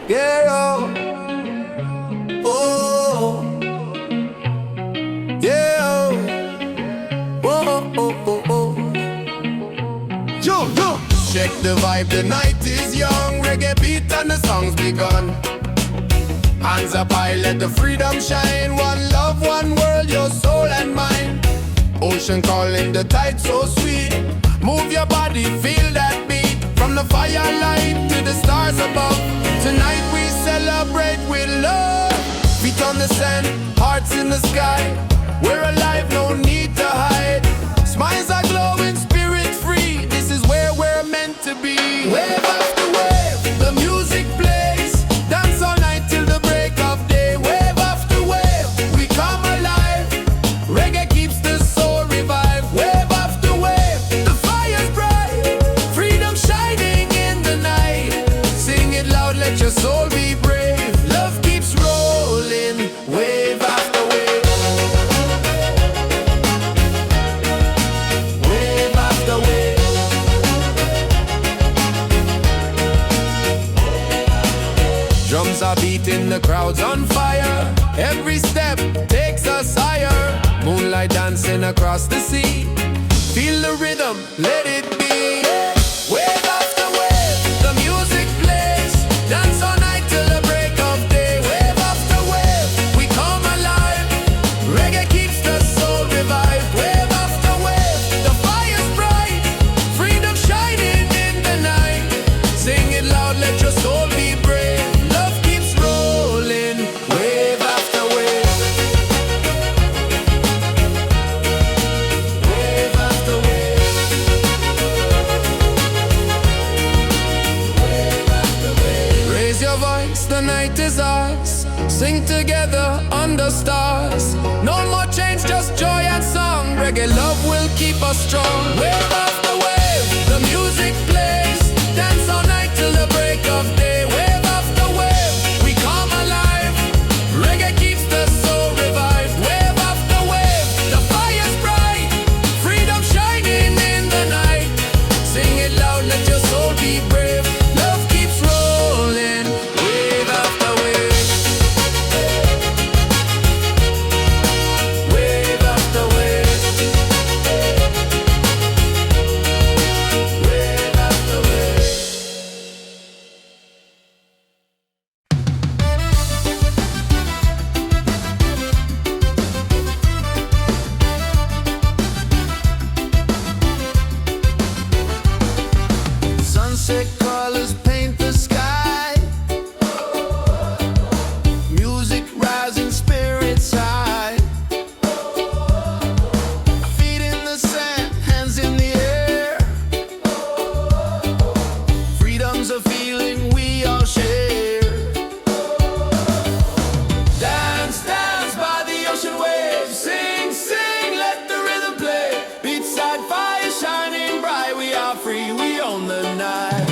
Yeah, oh, oh, yeah, oh, oh, oh, oh. Yo, yo. Check the vibe, the night is young. Reggae beat and the song's begun. Hands up high, let the freedom shine. One love, one world, your soul and mine. Ocean calling, the tide so sweet. Move your body, feel that beat. From the firelight to the stars above. Tonight we celebrate with love. Feet on the sand, hearts in the sky. We're alive, no need to hide. Smiles are glowing, spirit free. This is where we're meant to be. Wave after wave, the music plays. Dance all night till the break of day. Wave after wave, we come alive. Reggae keeps the soul revived. Wave after wave, the fire's bright. Freedom shining in the night. Sing it loud, let your soul be brave. Love keeps rolling, wave after wave. Wave after wave. Drums are beating, the crowd's on fire. Every step takes us higher. Moonlight dancing across the sea. Feel the rhythm, let it be. Wave after wave, the music plays. Dance all night till the break of day. Wave after wave, we come alive. Reggae keeps the soul revived. Wave after wave, the fire's bright. Freedom shining in the night. Sing it loud, let your soul be brave. Love keeps rolling, wave after wave. Wave after wave. Wave after wave. Raise your voice, the night is ours. Sing together under stars. No more change, just joy and song. Reggae love will keep us strong. Wave after wave, the music plays. Dance all night till the break of day. Wave after wave, we come alive. Reggae keeps the soul revived. Wave after wave, the fire's bright. Freedom shining in the night. Sing it loud, let your soul be brave. Love keeps rolling, wave after wave. Wave after wave. Wave after wave. Sunset colors paint the sky. Music rising, spirits high. Feet in the sand, hands in the air. Freedom's a feeling we all share. Dance, dance by the ocean waves. Sing, sing, let the rhythm play. Beachside fire shining bright. We are free, we own the night.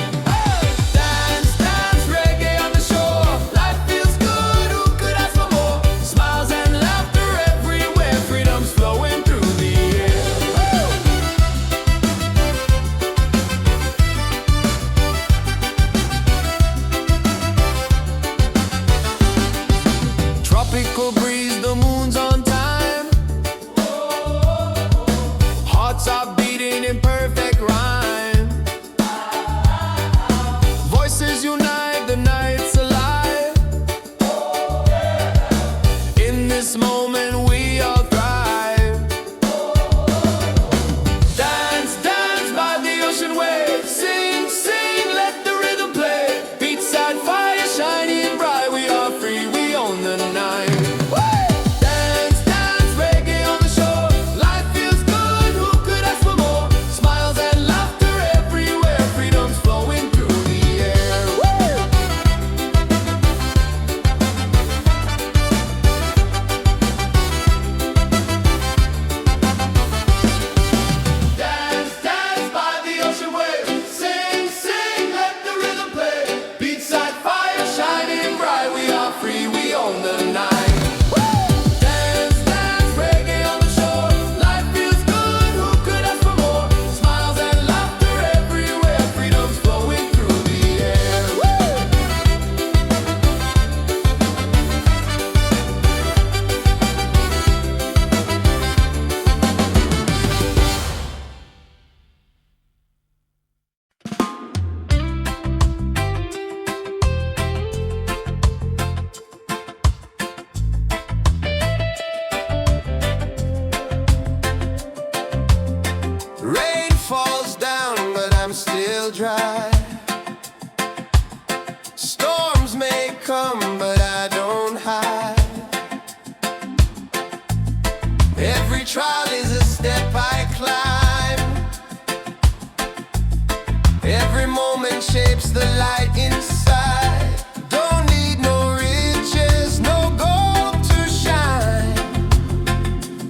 Every moment shapes the light inside. Don't need no riches, no gold to shine.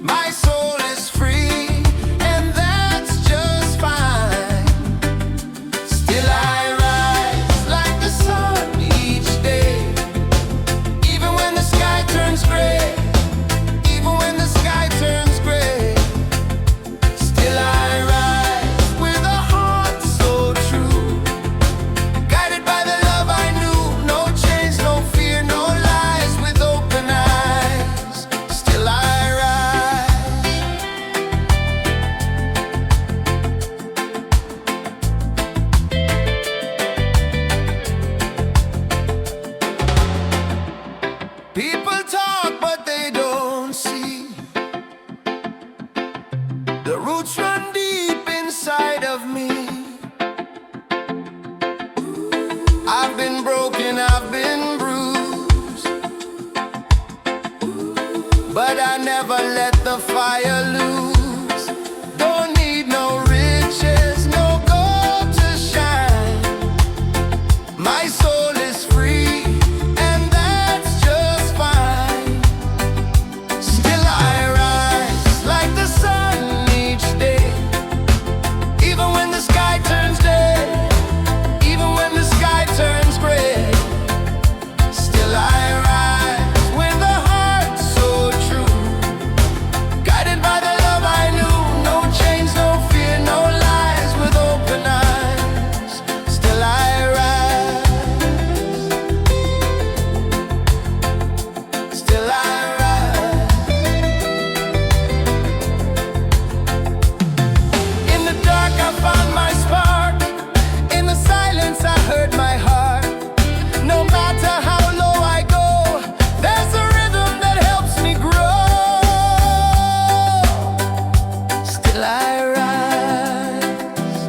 My soul is free, and that's just fine. Still I rise like the sun each day, even when the sky turns gray. Even when the sky turns gray, still I rise with a heart so true, guided by the love I knew. No chains, no fear, no lies, with open eyes. Still I rise. People talk, but they don't see. The roots run deep inside of me. I've been broken, I've been bruised, but I never let the fire lose. Don't need no riches, no gold to shine. My soul is free, and that's just fine. Still I rise like the sun each day, even when the sky turns day, even when the sky turns gray. Still I rise with a heart so true, guided by the love I knew. No chains, no fear, no lies, with open eyes. Still I rise. Still I rise. In the dark I found my spark, in the silence I heard my heart. No matter how low I go, there's a rhythm that helps me grow. Still I rise.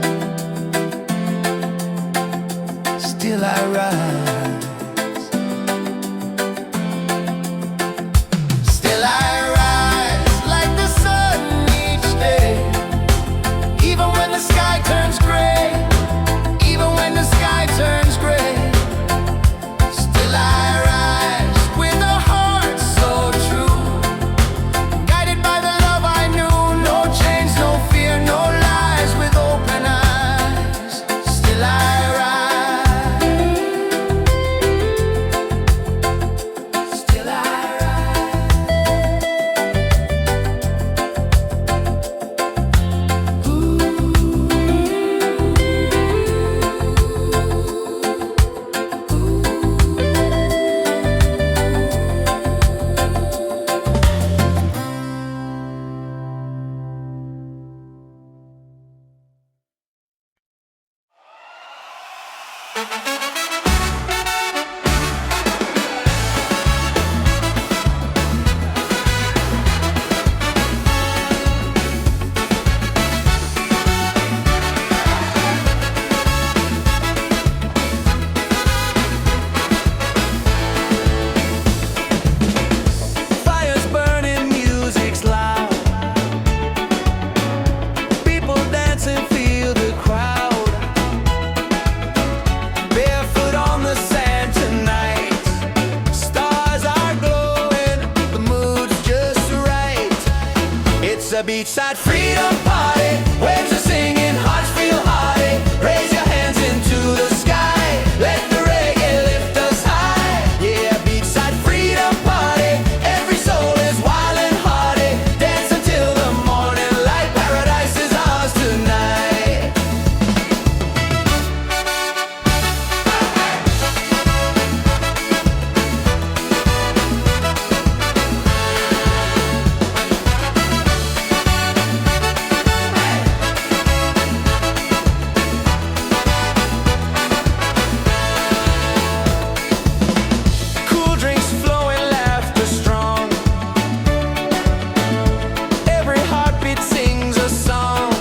Still I rise. Still I rise like the sun each day, even when the sky turns gray, even when the sky turns gray. Still I rise with a heart so true, guided by the love I knew. No chains, no fear, no lies, with open eyes. Still I rise. Still I Fire's burning, music's loud. People dancing, feel the crowd. Barefoot on the sand tonight. Stars are glowing, the mood's just right. It's a beachside freedom party. Waves are singing, hearts feel hearty. Raise your hands into the sky. Let the reggae lift us high. Yeah, beachside freedom party. Every soul is wild and hearty. Dance until the morning light. Paradise is ours tonight. Cool drinks flowing, laughter strong. Every heartbeat sings a song.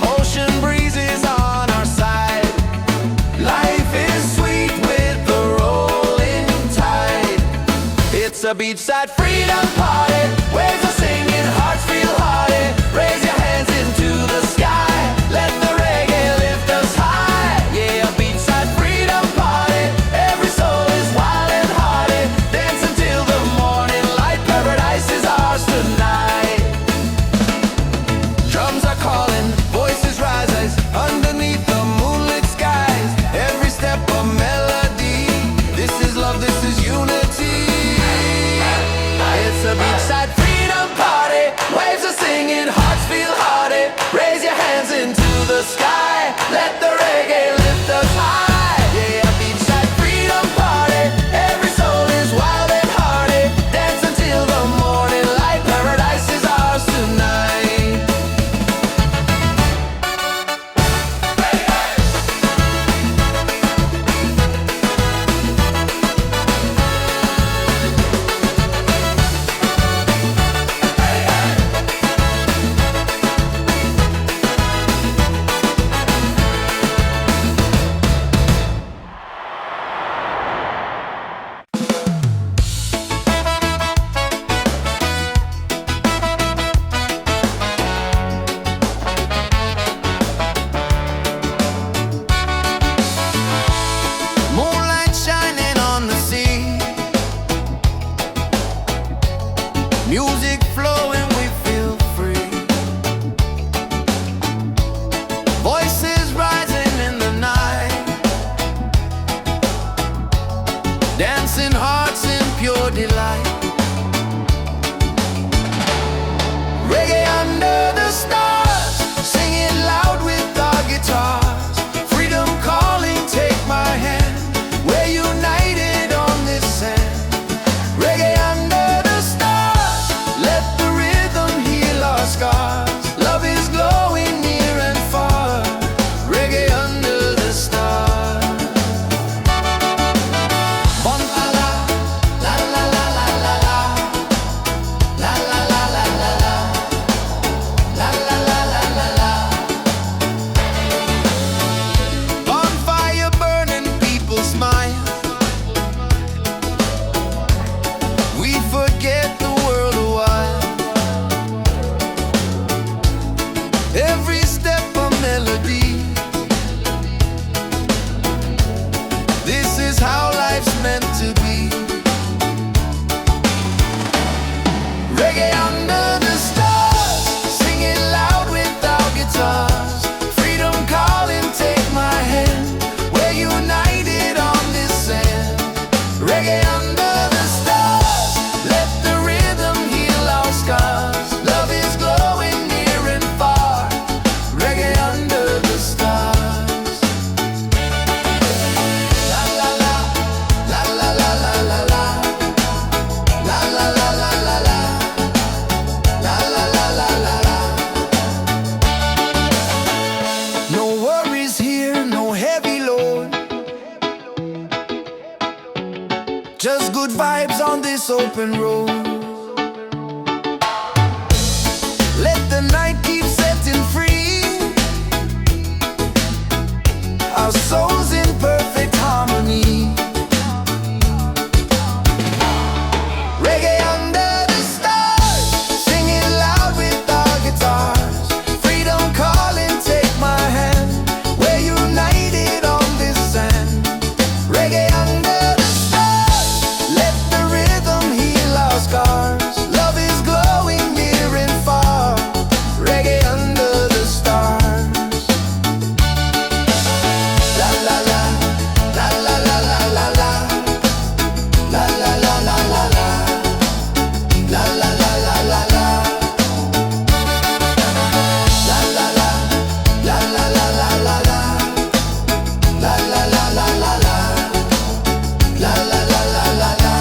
Ocean breezes on our side. Life is sweet with the rolling tide. It's a beachside freedom party. Waves are singing, hearts feel hearty. Raise your hands into the sky. Let the reggae every step a melody. This is how life's meant to be. Reggae under the stars, singing loud without guitars. Freedom calling, take my hand. We're united on this sand. Reggae under the stars, let the rhythm heal our scars. Love is glowing near and far. Reggae under the stars. La la la, la la la la la la, la la la la la la, la la la la la la. No worries here, no heavy load. Just good vibes on this open road. Let the night keep setting free. Our souls in perfect harmony. Reggae under the stars, singing loud with our guitars. Freedom calling, take my hand. We're united on this sand. Reggae under the stars, let the rhythm heal our scars. Love is glowing near and far. Reggae under the stars. La la la, la la la la la la, la la la la la la, la la la la la la, la la la, la la la la la la, la la la la la la, la la la la la la.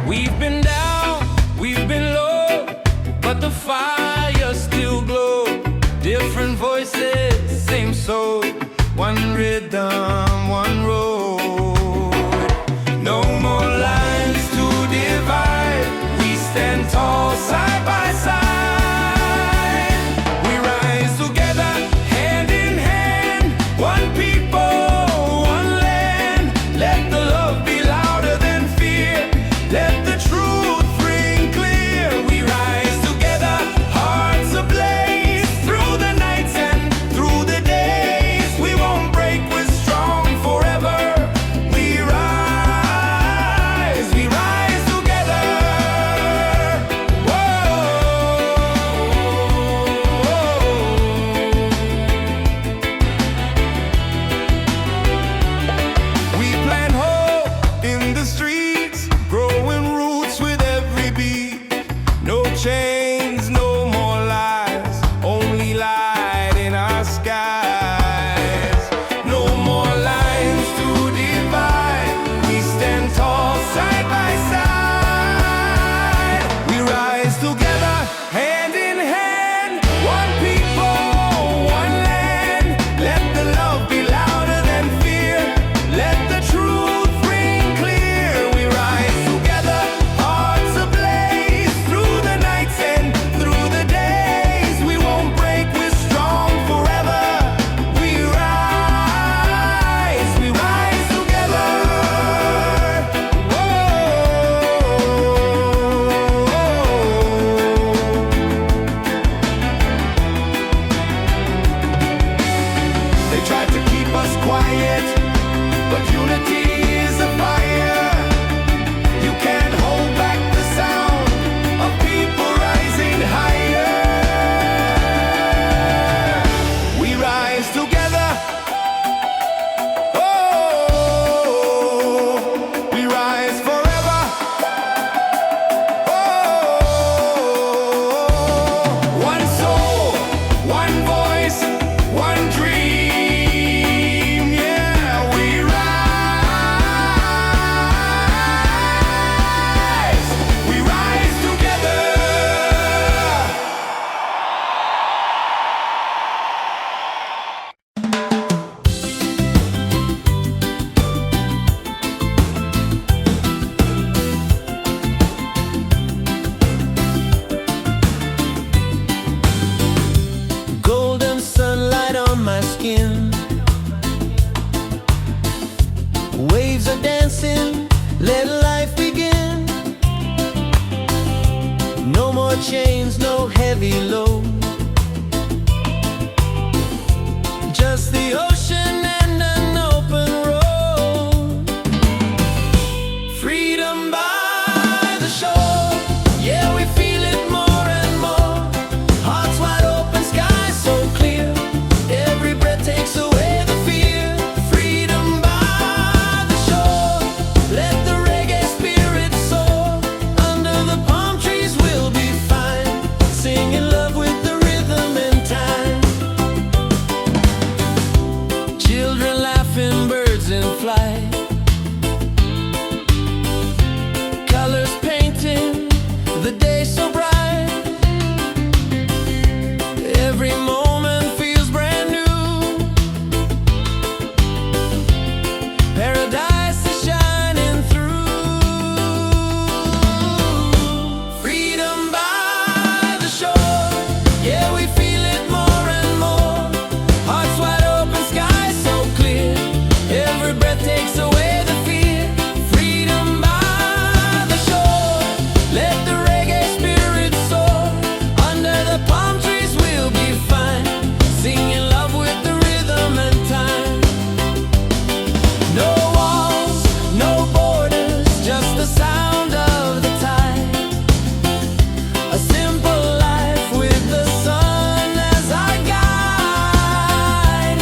We've been down, we've been low, but the fire still glows. Different voices, same soul. One rhythm, one road. No more lines to divide. We stand tall side by side. We rise together, hand in hand. One people, one land. Let the love be louder than fear. Let the truth ring clear. We rise together, hearts ablaze. Through the nights and through the days, we won't break, we're strong forever. We rise together. We plant hope in the streets, growing roots with every beat. No chains, no more lies, only light in our skies. No more lines to divide. We stand tall side by side. We rise together, hand in hand. One people, one land. Let the love be louder than fear. Let the truth ring clear. We rise together, hearts ablaze. Through the nights and through the days, we won't break, we're strong forever. We rise together. They tried to keep us quiet, but unity is a fire. You can't hold back the sound of people rising higher. We rise together. Oh, we rise forever. Oh, one soul, one voice, one dream. Yeah, we rise. skin. Waves are dancing, let life begin. No more chains, no heavy load. Just the ocean and an open road. Freedom by the shore, yeah, we feel it more and more. Hearts wide open, sky so clear. Every breath takes away the fear. Freedom by the shore, let the reggae spirit soar. Under the palm trees we'll be fine, singing love with the rhythm and time. Children laughing, birds in flight, colors painting the day so bright. Every moment feels brand new. Paradise is shining through. Freedom by the shore, yeah, we feel it more and more. Hearts wide open, sky so clear. Every breath takes away the fear. Freedom by the shore, let the reggae spirit soar. Under the palm trees we'll be fine, singing love with the rhythm and time. No walls, no borders, just the sound of the tide. A simple life with the sun as our guide.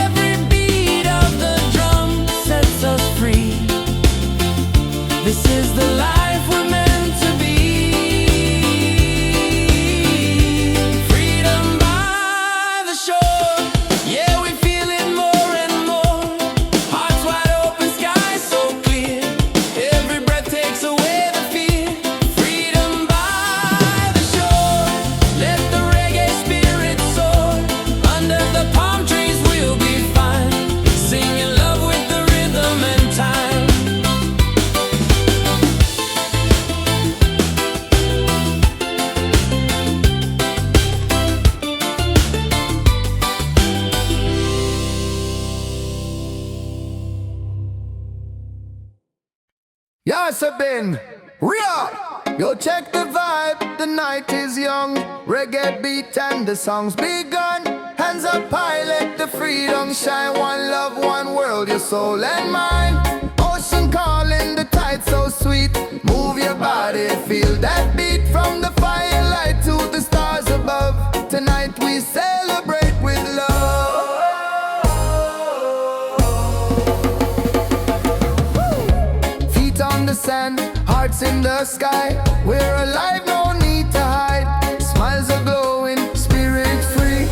Every beat of the drum sets us free. This is the life we're meant to be. Freedom by the shore, yeah, we feel it more and more. Hearts wide open, sky so clear. Every breath takes away the fear. Freedom by the shore, let the reggae spirit soar. Under the palm trees we'll be fine, singing love with the rhythm and time. Yes, I've been real. Yo, check the vibe. The night is young. Reggae beat and the song's begun. Hands up high, let the freedom shine. One love, one world, your soul and mind. Ocean calling, the tide so sweet. Move your body, feel that beat. From the firelight to the stars above. Tonight we celebrate with love. Feet on the sand, hearts in the sky. We're alive, no need to hide. Smiles are glowing, spirit free.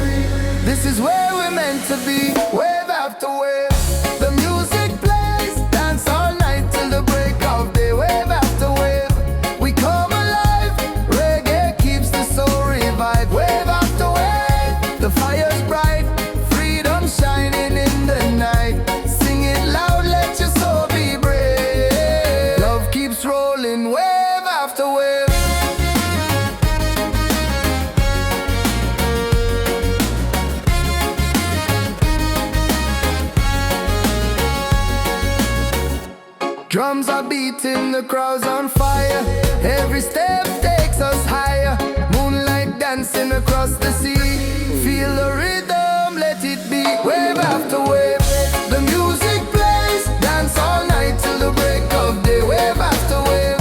This is where we're meant to be. Wave after wave, the music plays. Dance all night till the break of day. Wave after wave, we come alive. Reggae keeps the soul revived. Wave after wave, the fire's bright. Freedom shining in the night. Sing it loud, let your soul be brave. Love keeps rolling, wave after wave. Drums are beating, the crowd's on fire. Every step takes us higher. Moonlight dancing across the sea. Feel the rhythm, let it be. Wave after wave, the music plays. Dance all night till the break of day. Wave after wave,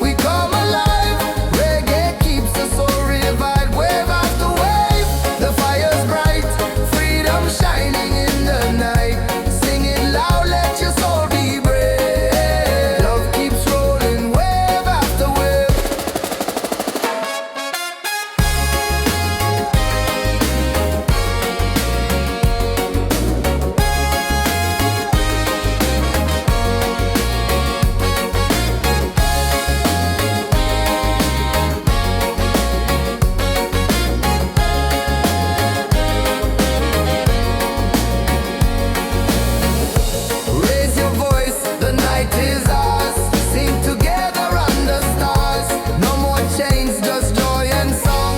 we come alive. Reggae keeps the soul revived. Wave after wave, the fire's bright. Freedom shining in the night. Sing it loud, let your soul be brave. Love keeps rolling, wave after wave. Raise your voice, the night is ours. Sing together under stars. No more chains, just joy and song.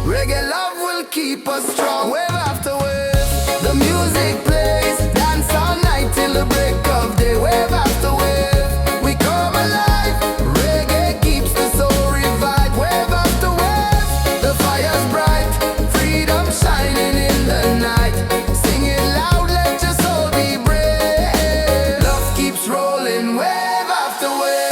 Reggae love will keep us strong. Wave after wave, The music plays, dance all night till the break of day. Wave after wave, we come alive. Reggae keeps the soul revived. Wave after wave, the fire's bright. Freedom shining in the night. Sing it loud, let your soul be brave. Love keeps rolling, wave after wave.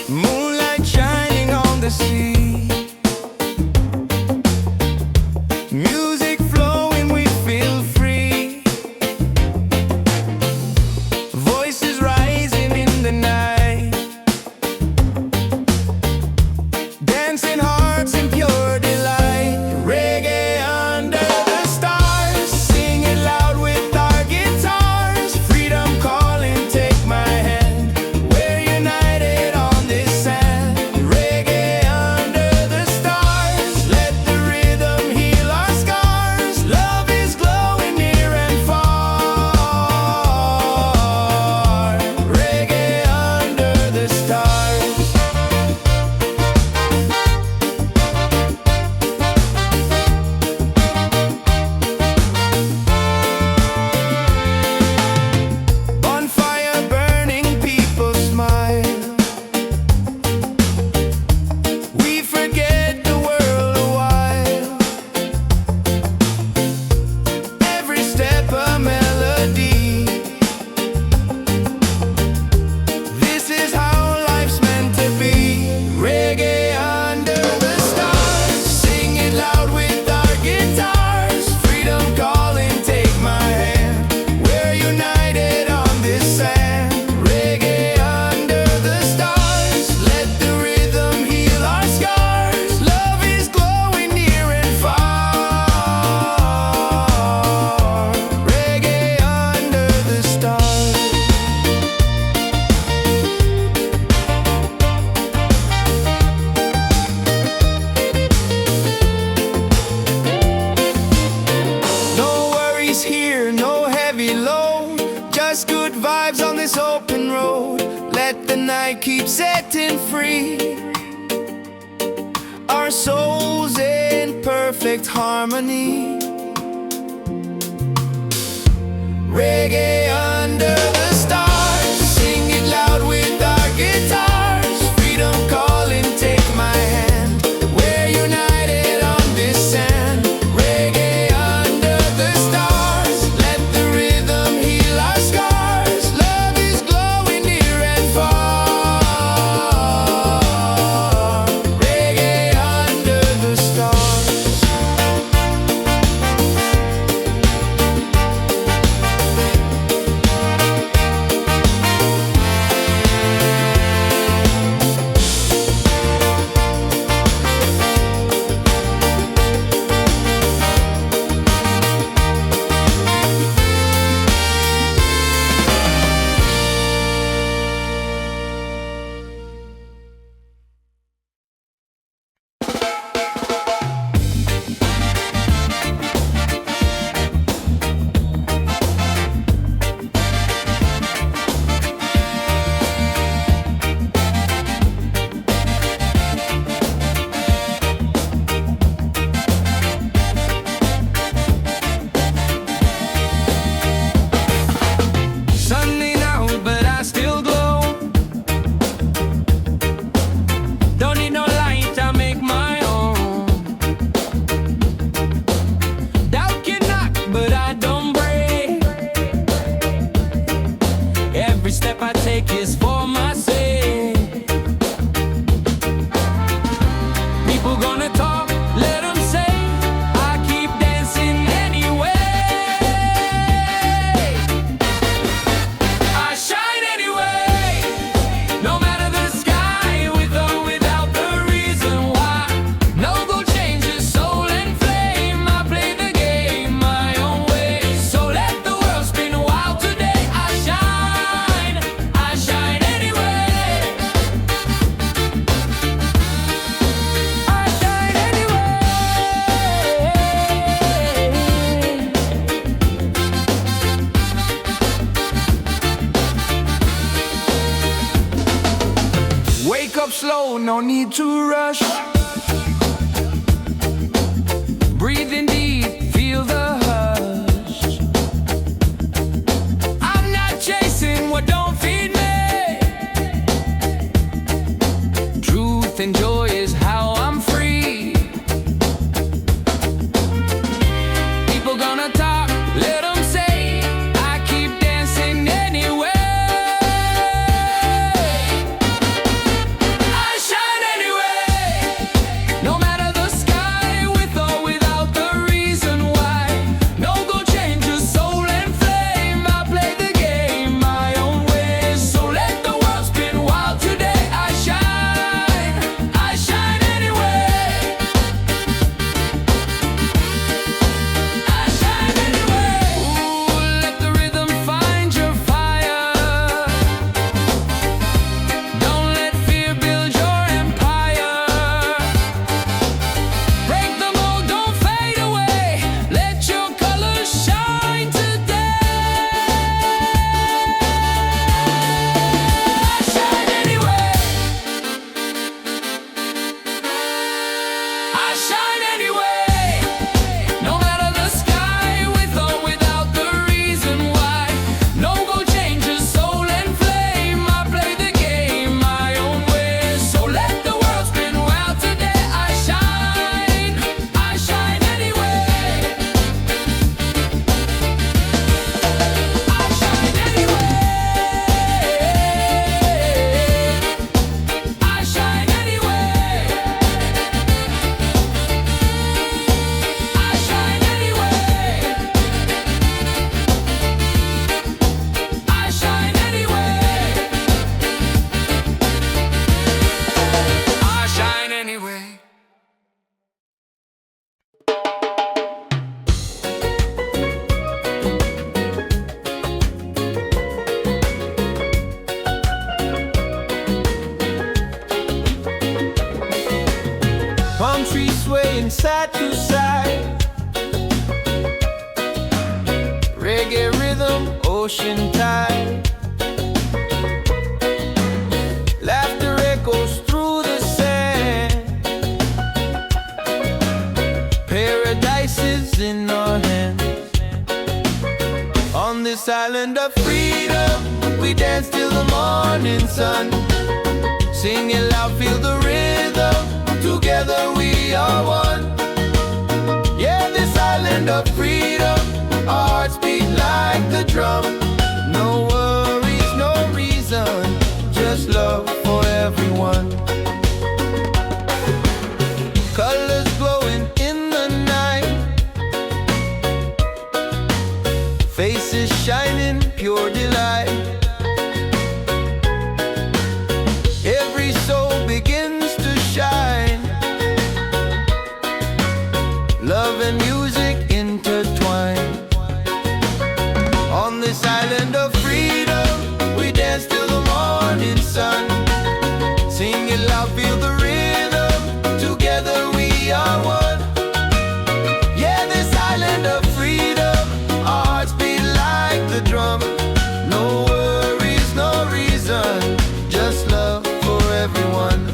Moonlight shining on the sea, music flowing, we feel free. Voices rising in the night, dancing hearts in pure delight. Reggae under the stars, singing loud with our guitars. Freedom calling, take my hand. We're united on this sand. Reggae under the stars, let the rhythm heal our scars. Love is glowing near and far. Reggae under the stars. Bonfire burning, people smile. We forget the world a while. Every step a melody. This is how life's meant to be. Reggae under the stars, sing it loud with our guitars. Freedom calling, take my hand. We're united on this sand. Reggae under the stars, let the rhythm heal our scars. Love is glowing near and far. Reggae under the stars. No worries here, no heavy load. Just good vibes on this open road. Let the night keep setting free. Our souls in perfect harmony. Reggae under the stars, sing it loud with our guitars. Freedom calling, take my hand. We're united on this sand. Reggae under the stars, let the rhythm heal our scars. Love is glowing near and far. Reggae under the stars. Sunday now, but I still glow. Don't need no light, I make my own. Doubt can knock, but I don't break. Every step I take is for my sake. People gonna talk, let them say. I keep dancing anyway. I shine anyway, no matter the sky. up slow, no need to rush. Breathing deep, feel the hush. I'm not chasing what don't feed me. Truth and joy is how I'm free. People gonna talk, let them say. I keep dancing anyway. I shine anyway. No matter the sky, with or without the reason why. No go change your soul and flame. I play the game my own way. So let the world spin wild today. I shine anyway. I shine anyway. Ooh, let the rhythm find your fire. Don't let fear build your empire. Break the mold, don't fade away. Let your colors shine today. I shine anyway. I shine anyway. No matter the sky, with or without the reason why. No go change your soul and flame. I play the game my own way. So let the world spin wild today. I shine anyway. I shine anyway. I shine anyway. I shine anyway. I shine anyway. I shine anyway. Palm trees swaying side to side. Reggae rhythm, ocean tide. Laughter echoes through the sand. Paradise is in our hands. On this island of freedom, we dance till the morning sun. Sing it loud, feel the rhythm. Together we are one. Yeah, this island of freedom, our hearts beat like the drum. No worries, no reason, just love for everyone. Colors glowing in the night, faces shining, pure delight. Every soul begins to shine. Love and music intertwine. On this island of freedom, we dance till the morning sun. Sing it loud, feel the rhythm. Together we are one. Yeah, this island of freedom, our hearts beat like the drum. No worries, no reason, just love for everyone.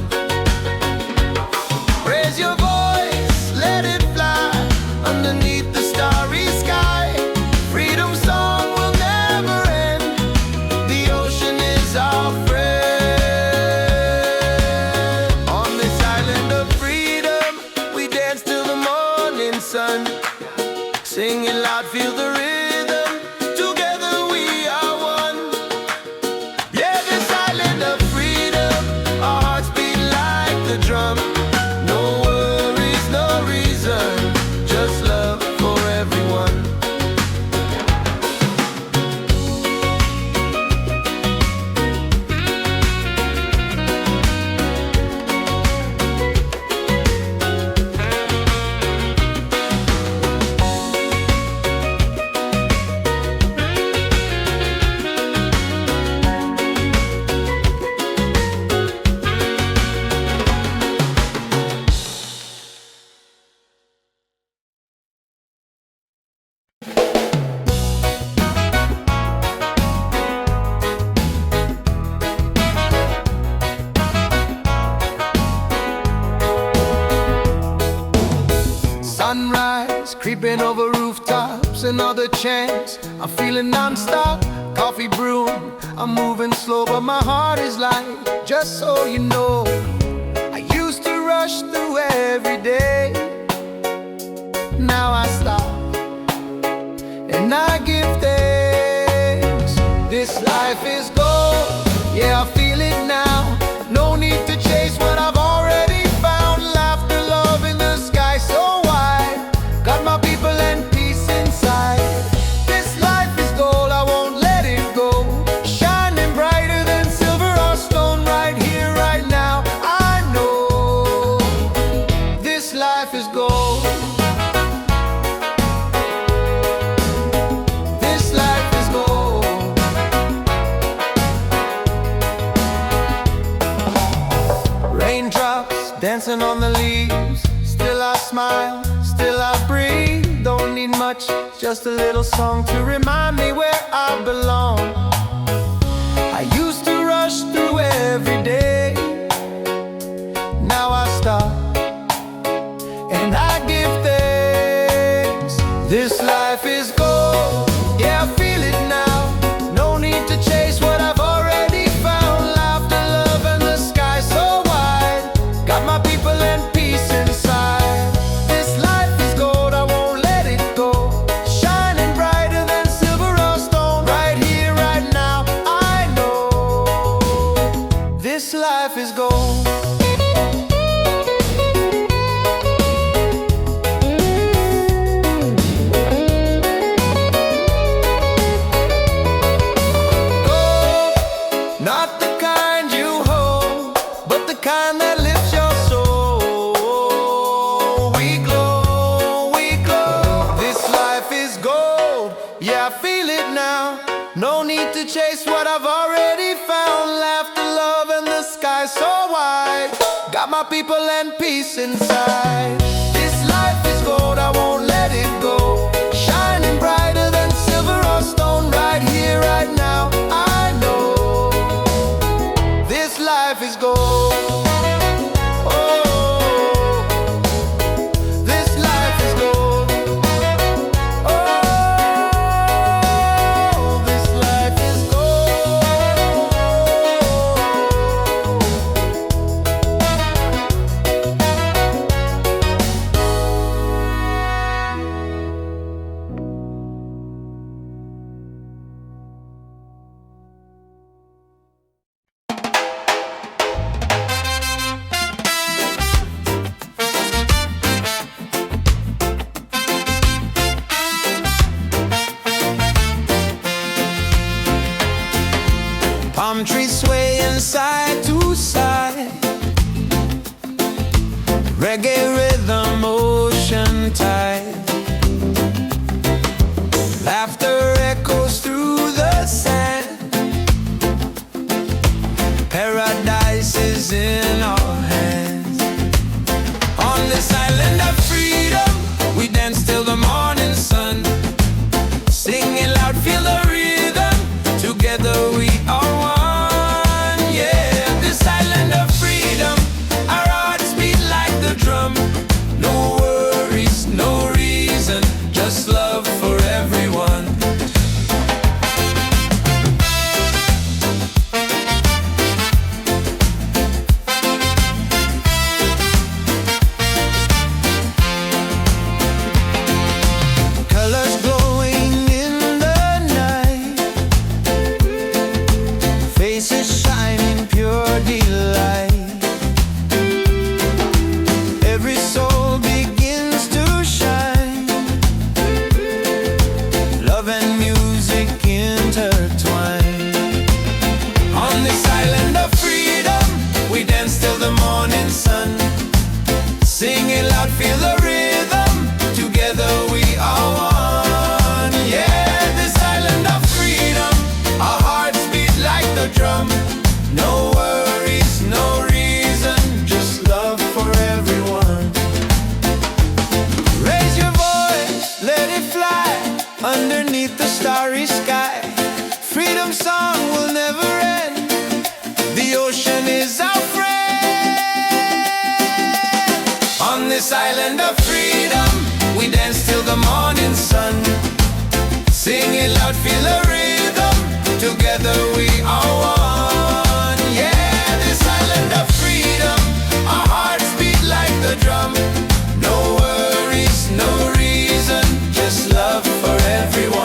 Raise your voice, let it fly underneath the starry sky. Freedom song will never end. The ocean is our friend. On this island of freedom, we dance till the morning sun. Sing it loud, feel the rhythm. Together we are one. Yeah, this island creeping over rooftops, another chance. I'm feeling non-stop, coffee brewing. I'm moving slow, but my heart is light. Just so you know, I used to rush through every day. Now I stop and I give thanks. This life is gold, yeah, I feel it now. No need to chase what I've already found. Laughter, love in the sky so wide. Got my people and peace inside. This life is gold, I won't let it go. Shining brighter than silver or stone. Right here, right now, I know this life is gold. This life is gold. Raindrops dancing on the leaves. Still I smile, still I breathe. Don't need much, just a little song to remind me where I belong. I used to rush through every day. Now I stop and I give thanks. This life is gold, yeah, I feel it now. No need to chase what I've already found. Laughter, love, and the sky so wide. Got my people and peace inside. This life is gold, I won't let it go. Shining brighter than silver or stone. Right here, right now, I know this life is gold. Not the kind you hold, but the kind that lifts your soul. We glow, we glow. This life is gold, yeah, I feel it now. No need to chase what I've already found. Laughter, love, and the sky so wide. Got my people and peace inside. This life is gold, I won't let it go. Shining brighter than silver or stone. Right here, right now, I know this life is gold. Oh, this life is gold. Oh, this life is gold. Palm trees swaying side to side. Reggae rhythm, ocean tide. Laughter echoes through the sand. Paradise is in our hands. On this island of freedom, we dance till the morning sun. Singing loud, feel the rhythm. Together we are one. Yeah, this island of freedom, our hearts beat like the drum. No worries, no reason, just love for everyone. Colors glowing in the night, faces shining pure delight. Every soul begins to shine. Love and music intertwine. On this island of freedom, we dance till the morning sun. Singing loud, feel the rhythm. Together we are one. Yeah, this island of freedom, our hearts beat like the drum. No worries, no reason, just love for everyone. Raise your voice, let it fly underneath the starry sky. Freedom song will never end. The ocean is our friend. On this island of freedom, we dance till the the morning sun. Sing it loud, feel the rhythm. Together we are one. Yeah, this island of freedom. Our hearts beat like the drum. No worries, no reason, just love for everyone.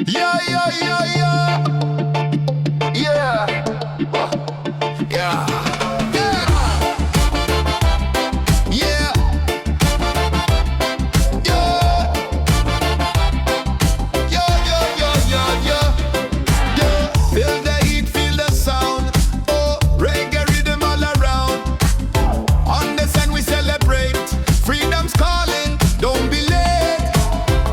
Yeah, yeah, yeah, yeah. Yeah. Yeah. Yeah. Yeah. Yeah. Yeah. Feel the heat, feel the sound. Oh, reggae rhythm all around. On the sun we celebrate. Freedom's calling, don't be late.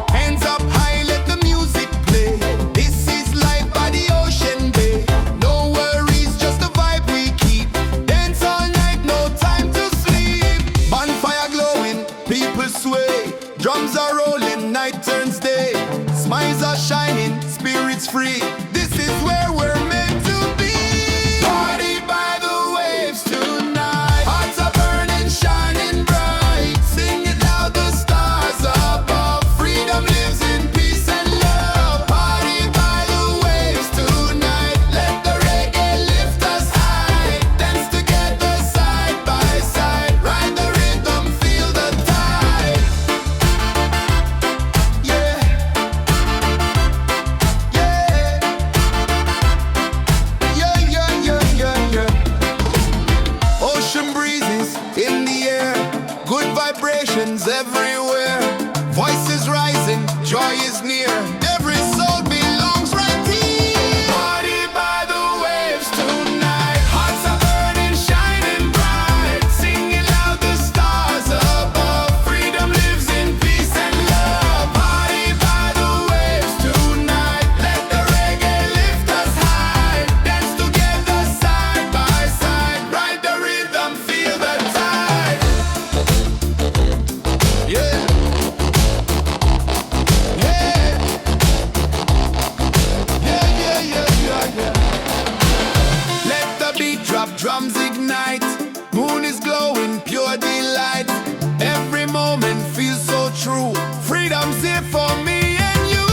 Hands up high, let the music play. This is life by the ocean bay. No worries, just the vibe we keep. Dance all night, no time to sleep. Bonfire glowing, people sway. Drums are rolling, night turns day. Smiles are shining, spirits free. This is where we're meant to be. Party by the waves tonight. Hearts are burning, shining bright. Sing it loud, the stars above. Freedom lives in peace and love. Party by the waves tonight. Let the reggae lift us high. Dance together side by side. Ride the rhythm, feel the tide. Yeah. Yeah. Yeah, yeah, yeah, yeah, yeah. Ocean breezes in the air. Good vibrations everywhere. Voices rising, joy is near. Every soul belongs right here. Party by the waves tonight. Hearts are burning, shining bright. Singing loud, the stars above. Freedom lives in peace and love. Party by the waves tonight. Let the reggae lift us high. Dance together side by side. Ride the rhythm, feel the tide. Yeah. Yeah. Yeah, yeah, yeah, yeah, yeah. Let the beat drop, drums ignite. Moon is glowing, pure delight. Every moment feels so true. Freedom's here for me and you.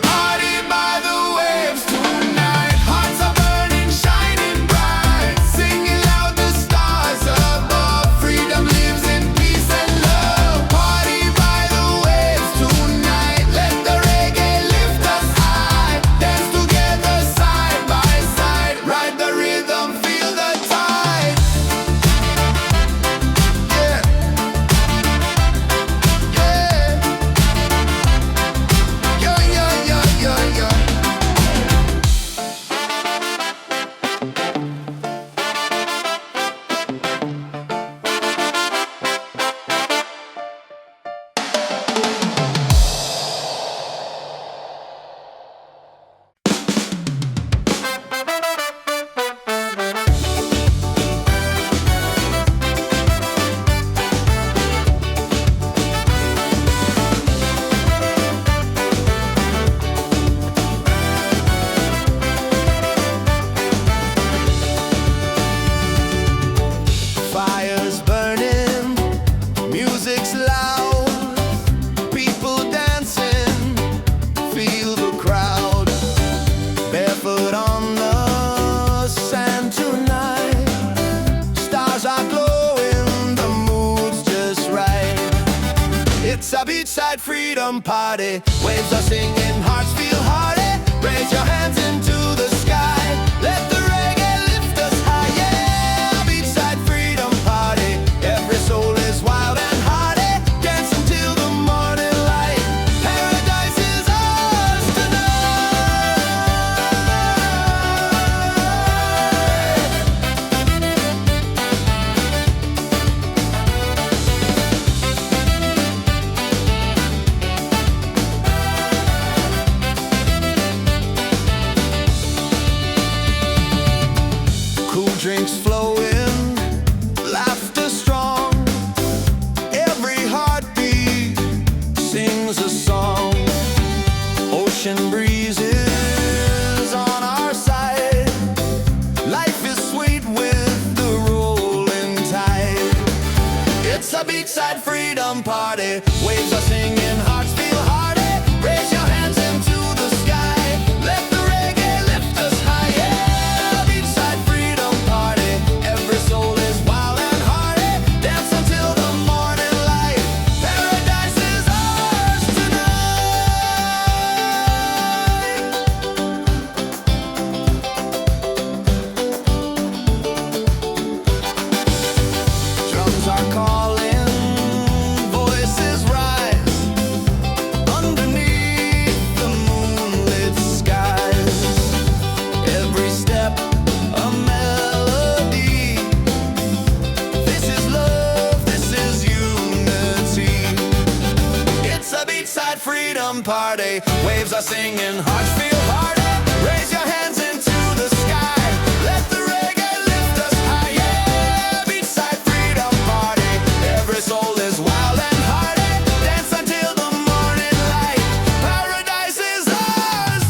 Party by the waves tonight. Hearts are burning, shining bright. Singing loud, the stars above. Freedom lives in peace and love. Party by the waves tonight. Let the reggae lift us high. Dance together side by side. Ride the rhythm, feel the tide. Yeah. Yeah. Yeah, yeah, yeah, yeah, yeah. Fire's burning, music's loud, people dancing, feel the crowd. Barefoot on the sand tonight, stars are glowing, the mood's just right. It's a beachside freedom party, waves are singing, hearts feel hearty. Raise your hands into the sky, let the reggae lift us high. Yeah, beachside freedom party, every soul is wild and hearty. Dance until the morning light, paradise is ours tonight. beachside freedom party. Waves are singing, hearts feel hearty. Raise your hands into the sky. Let the reggae lift us high. Yeah, beachside freedom party. Every soul is wild and hearty. Dance until the morning light. Paradise is ours tonight. Drums are calling, voices rise underneath the moonlit skies. Every step a melody. This is love, this is unity. It's a beachside freedom party. Waves are singing, hearts feel hearty. Raise your hands into the sky. Let the reggae lift us high. Yeah, beachside freedom party. Every soul is wild and hearty. Dance until the morning light. Paradise is ours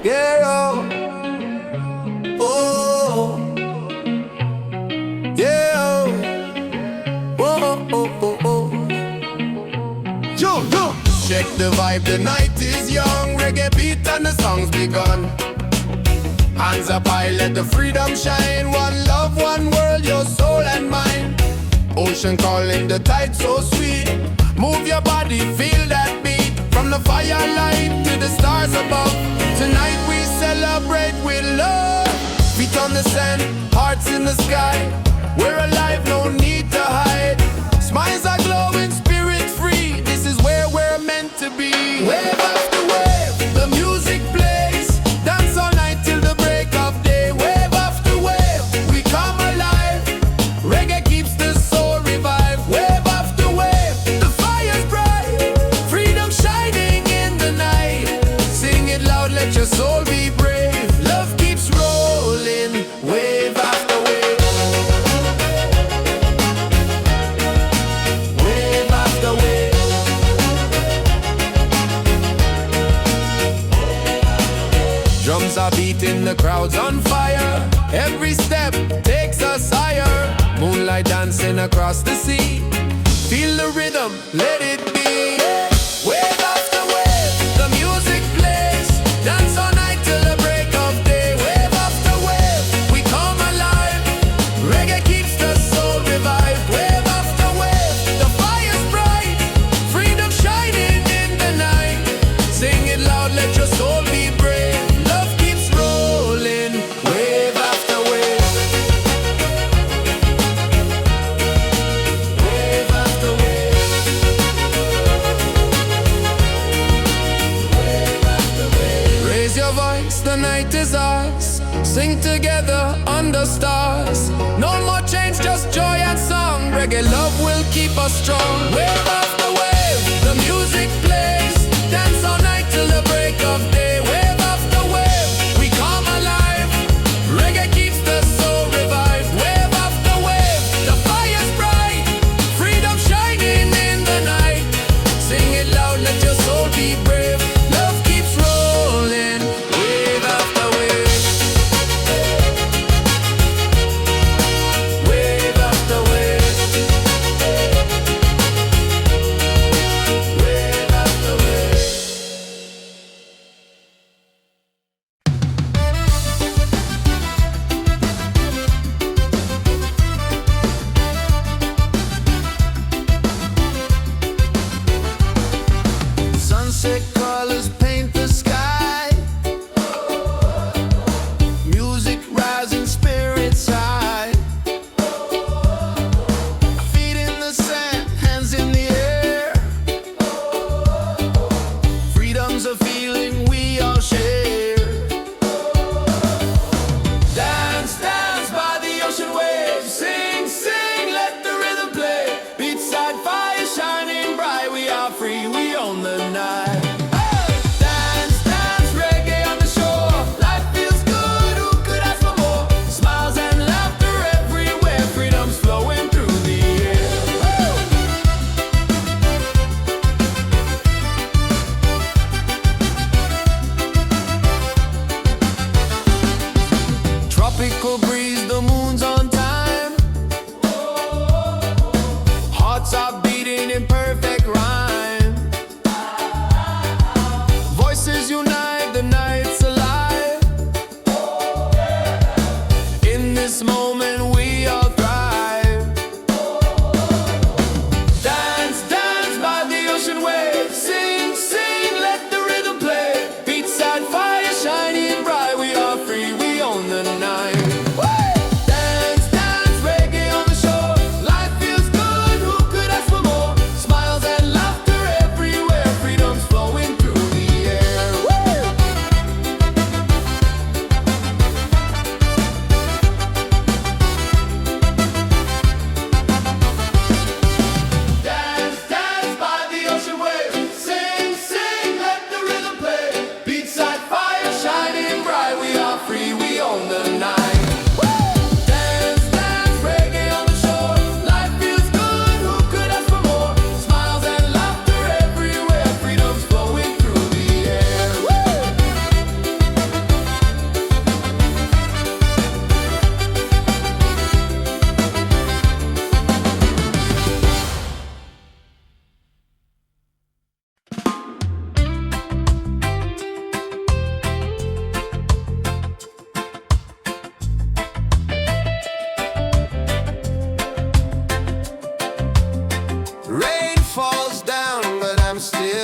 yeah, oh, yeah, oh, oh, oh, oh. Yo. Check the vibe, the night is young. Reggae beat and the song's begun. Hands up high, let the freedom shine. One love, one world, your soul and mine. Ocean calling, the tide so sweet. Move your body, feel that beat. From the firelight to the stars above. Tonight we celebrate with love. Feet on the sand, hearts in the sky. We're alive, no need to hide. Smiles are glowing, spirit free. This is where we're meant to be. Wave after wave, the music plays. Dance all night till the break of day. Wave after wave, we come alive. Reggae keeps the soul revived. Wave after wave, the fire's bright. Freedom shining in the night. Sing it loud, let your soul be brave. Love keeps rolling, wave after wave. Wave after wave. Drums are beating, the crowd's on fire. Every step takes us higher. Moonlight dancing across the sea. Feel the rhythm, let it be. Wave after wave, the music plays. Dance all night till the break of day. Wave after wave, we come alive. Reggae keeps the soul revived. Wave after wave, the fire's bright. Freedom shining in the night. Sing it loud, let your soul be brave. Love keeps rolling, wave after wave. Wave after wave. Wave after wave. Raise your voice, the night is ours. Sing together under stars. No more change, just joy and song. Reggae love will keep us strong. Wave after wave, the music plays. Dance all night till the break of day. Wave after wave, we come alive. Reggae keeps the soul revived. Wave after wave, the fire's bright. Freedom shining in the night. Sing it loud, let your soul be brave. Love keeps rolling, wave after wave. Wave after wave.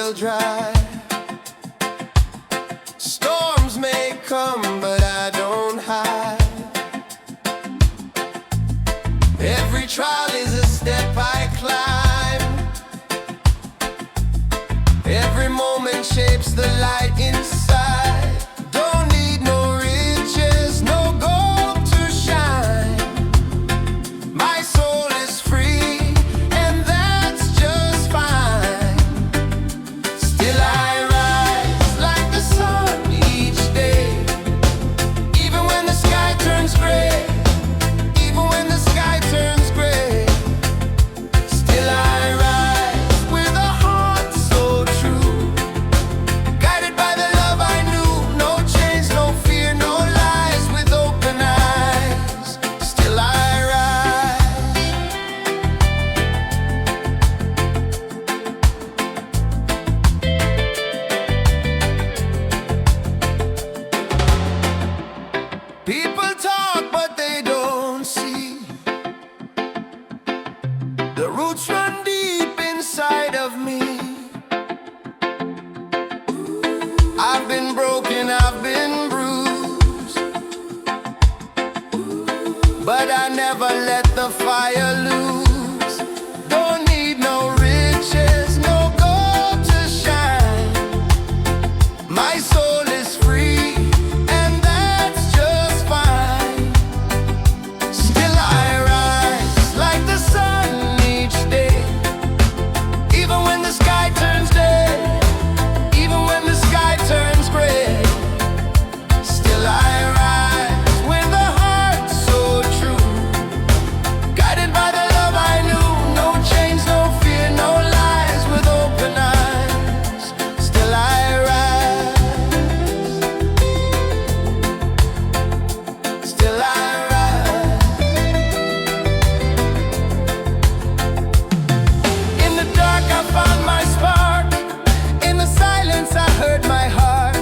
will dry. Storms may come, but I don't hide. Every trial is a step I climb. Every moment shapes the light inside. Don't need no riches, no gold to shine. My soul is free, and that's just fine. Still I rise like the sun each day, even when the sky turns gray. Even when the sky turns gray, still I rise with a heart so true, guided by the love I knew. No chains, no fear, no lies, with open eyes. Still I rise. People talk, but they don't see. The roots run deep inside of me. I've been broken, I've been bruised, but I never let the fire lose. Don't need no riches, no gold to shine. My soul is free, and that's just fine. Still I rise like the sun each day, even when the sky turns day, even when the sky turns gray. Still I rise with a heart so true, guided by the love I knew. No chains, no fear, no lies, with open eyes. Still I rise. Still I rise. In the dark I found my spark. In the silence I heard my heart.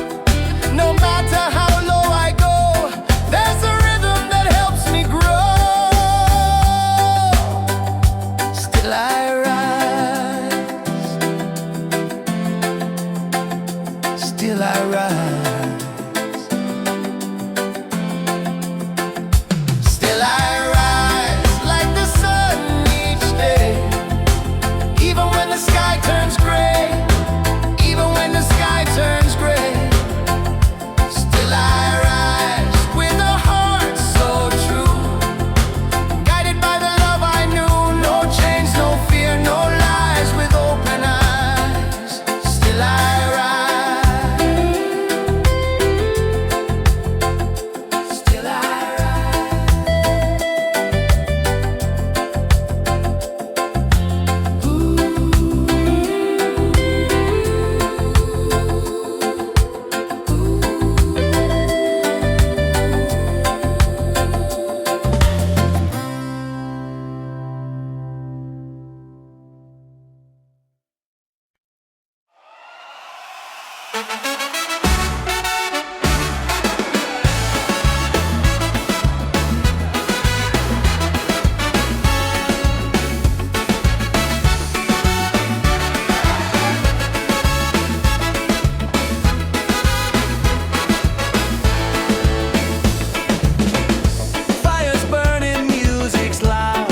No matter how low I go, there's a rhythm that helps me grow. Still I rise. Still I rise. Still I rise like the sun each day, even when the sky turns gray, even when the sky turns gray. Still I rise with a heart so true, guided by the love I knew. No chains, no fear, no lies, with open eyes. Still I rise. Still I Fire's burning, music's loud.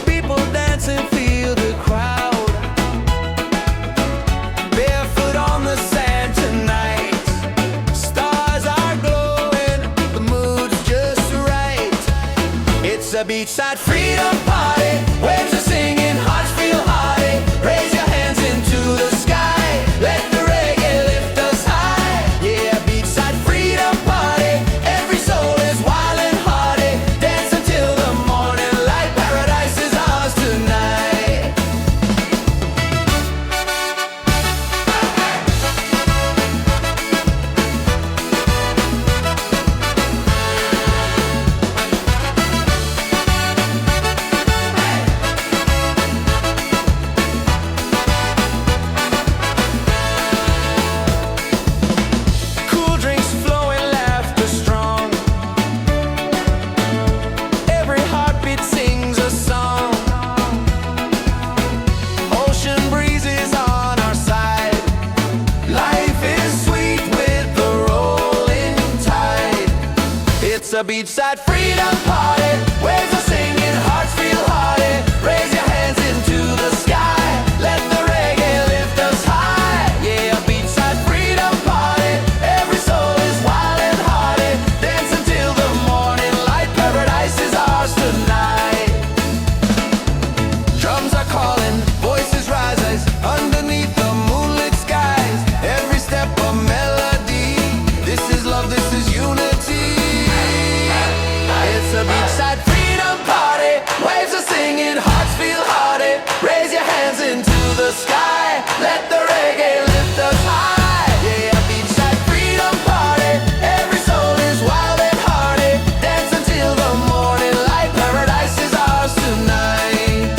People dancing, feel the crowd. Barefoot on the sand tonight. Stars are glowing, the mood's just right. It's a beachside freedom party. Waves are singing, hearts feel hearty. Raise your hands into the sky. Let the reggae lift us high. Yeah, beachside freedom party. Every soul is wild and hearty. Dance until the morning light. Paradise is ours tonight. a beachside freedom party. Waves are singing, hearts feel hearty. Raise your hands into the sky. Let the reggae lift us high. Yeah, a beachside freedom party. Every soul is wild and hearty. Dance until the morning light. Paradise is ours tonight. Drums are calling, voices rise underneath the moonlit skies. Every step a melody. This is love, this is unity. It's a beachside freedom party. Waves are singing, hearts feel hearty. Raise your hands into the sky. Let the reggae lift us high. Yeah, a beachside freedom party. Every soul is wild and hearty. Dance until the morning light. Paradise is ours tonight.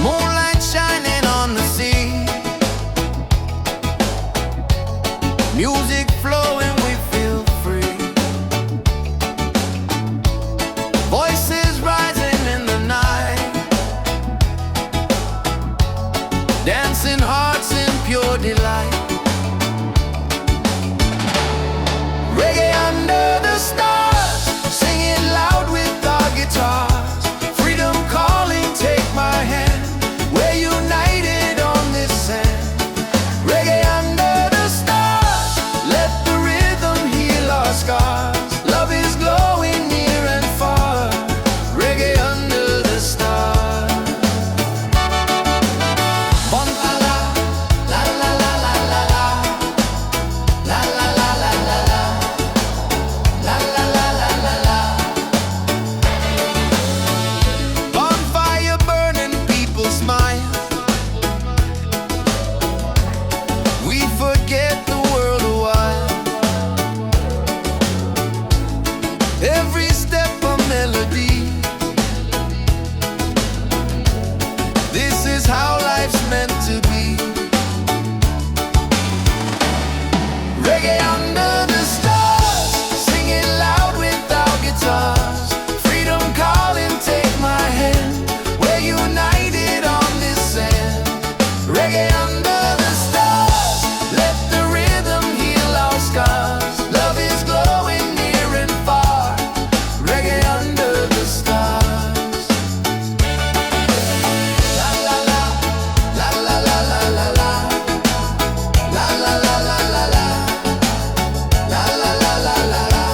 Moonlight shining on the sea. Music flowing, we feel free. Voices rising in the night. Dancing hearts in pure delight. Reggae under the stars. Singing loud with our guitars. Freedom calling, take my hand. We're united on this sand. Reggae under the stars. Let the rhythm heal our scars. Love is glowing near and far. Reggae under the stars. Bon-ta-la, la la la la la la. La la la la la la. La la la la la la. Bonfire burning, people smile. We forget the world a while. Every step a melody. This is how life's meant to be. Reggae under the stars. Singing loud with our guitars. Freedom calling, take my hand. We're united on this sand. Reggae under the stars. Let the rhythm heal our scars. Love is glowing near and far. Reggae under the stars. La la la, la la la la la la. La la la la la la. La la la la la la.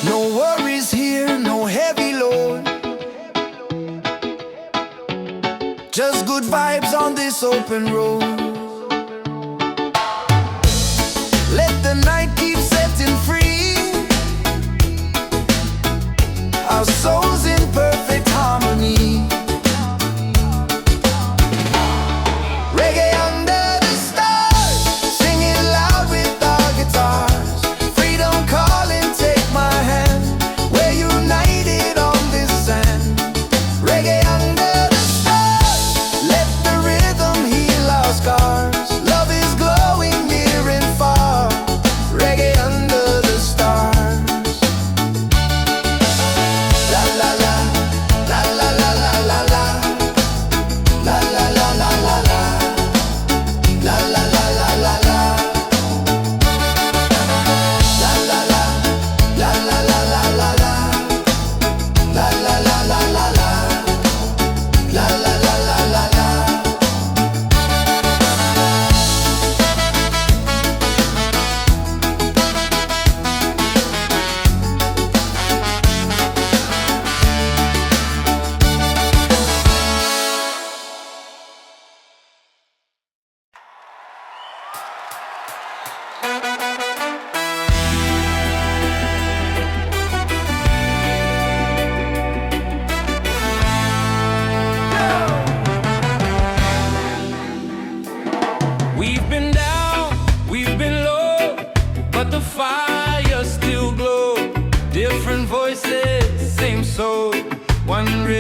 No worries here, no heavy load. Just good vibes on this open road. Let the night keep setting free. Our souls in perfect harmony. Reggae under the stars. Singing loud with our guitars. Freedom calling, take my hand. We're united on this sand. Reggae under the stars. Let the rhythm heal our scars.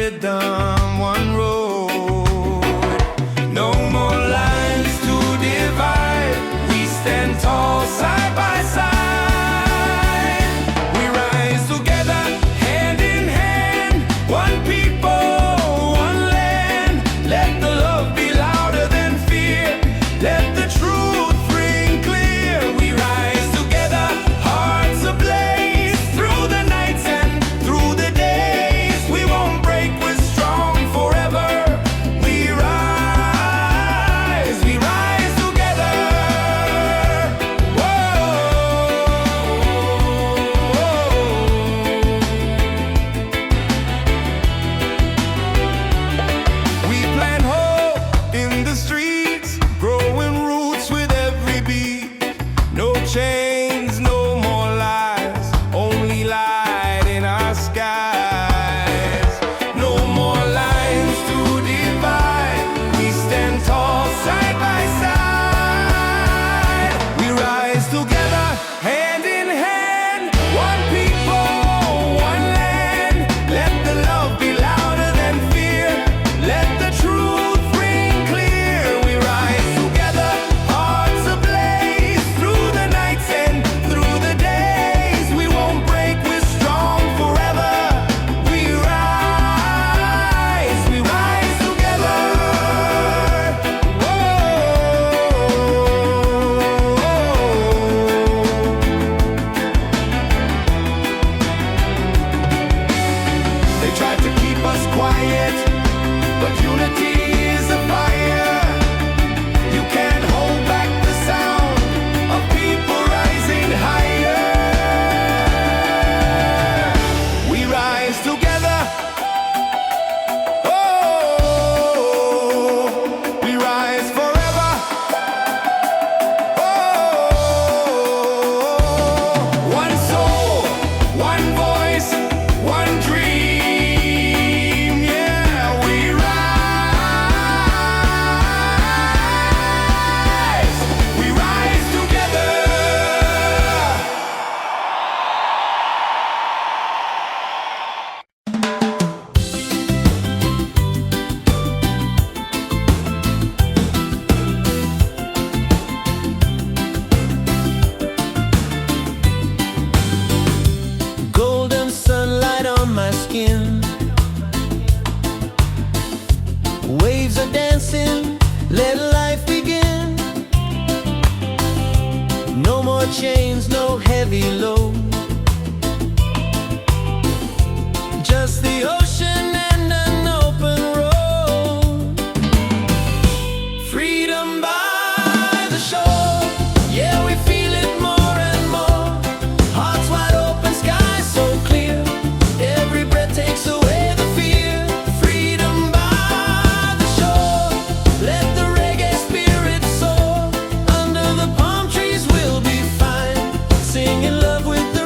rhythm, one road. No more lines to divide. We stand tall side by side. We rise together, hand in hand. One people, one land. Let the love be louder than fear. Let the truth ring clear. We rise together, hearts ablaze. Through the nights and through the days, we won't break, we're strong forever. We rise together. We plant hope in the streets, growing roots with every beat. No chains, no more lies, only light in our skies. No more lines to divide. We stand tall side by side. We rise together, hand in hand. One people, one land. Let the love be louder than fear. Let the truth ring clear. We rise together, hearts ablaze. Through the nights and through the days, we won't break, we're strong forever. We rise together. They tried to keep us quiet, but unity is a fire. You can't hold back the sound of people rising higher. We rise together. Oh, we rise forever. Oh, one soul, one voice, one dream. Yeah, we rise together. Golden sunlight on my skin. Waves are dancing, let life begin. No more chains, no heavy load. Just the ocean and an open road. Freedom by the shore. Yeah, we feel it more and more. Hearts wide open, sky so clear. Every breath takes away the fear. Freedom by the shore. Let the reggae spirit soar. Under the palm trees we'll be fine, singing love with the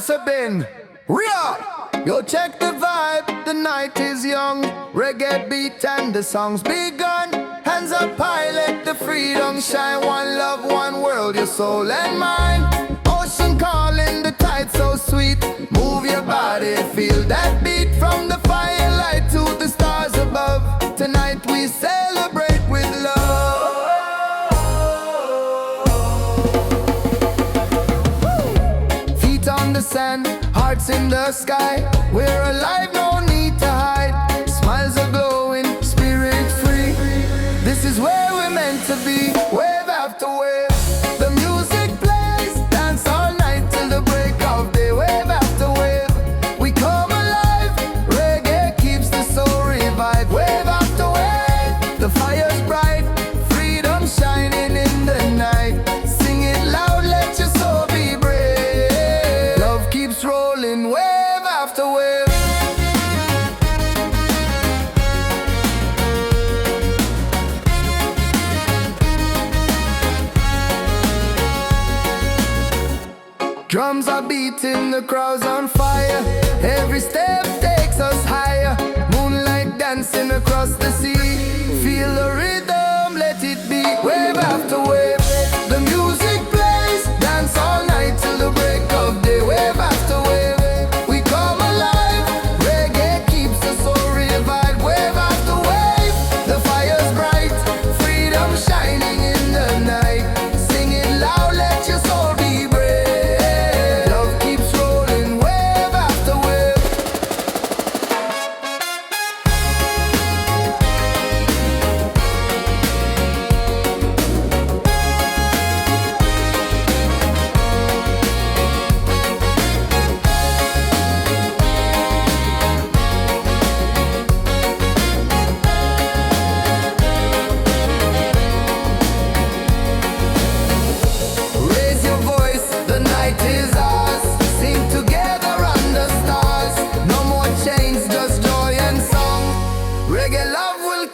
Rasta bin. Ria! Yo, check the vibe, the night is young. Reggae beat and the song's begun. Hands up high, let the freedom shine. One love, one world, your soul and mind. Ocean calling, the tide so sweet. Move your body, feel that beat. From the firelight to the stars above. Tonight we celebrate with love. Feet on the sand, hearts in the sky. We're alive, no need to hide. Smiles are glowing, spirit free. This is where we're meant to be. Wave after wave, the music plays. Dance all night till the break of day. Wave after wave, we come alive. Reggae keeps the soul revived. Wave after wave, the fire's bright. Freedom shining in the night. Sing it loud, let your soul be brave. Love keeps rolling, wave after wave. Drums are beating, the crowd's on fire. Every step takes us higher. Moonlight dancing across the sea. Feel the rhythm, let it be. Wave after wave, the music plays. Dance all night till the break of day. Wave after wave, we come alive. Reggae keeps the soul revived. Wave after wave, the fire's bright. Freedom shining in the night. Sing it loud, let your soul be brave.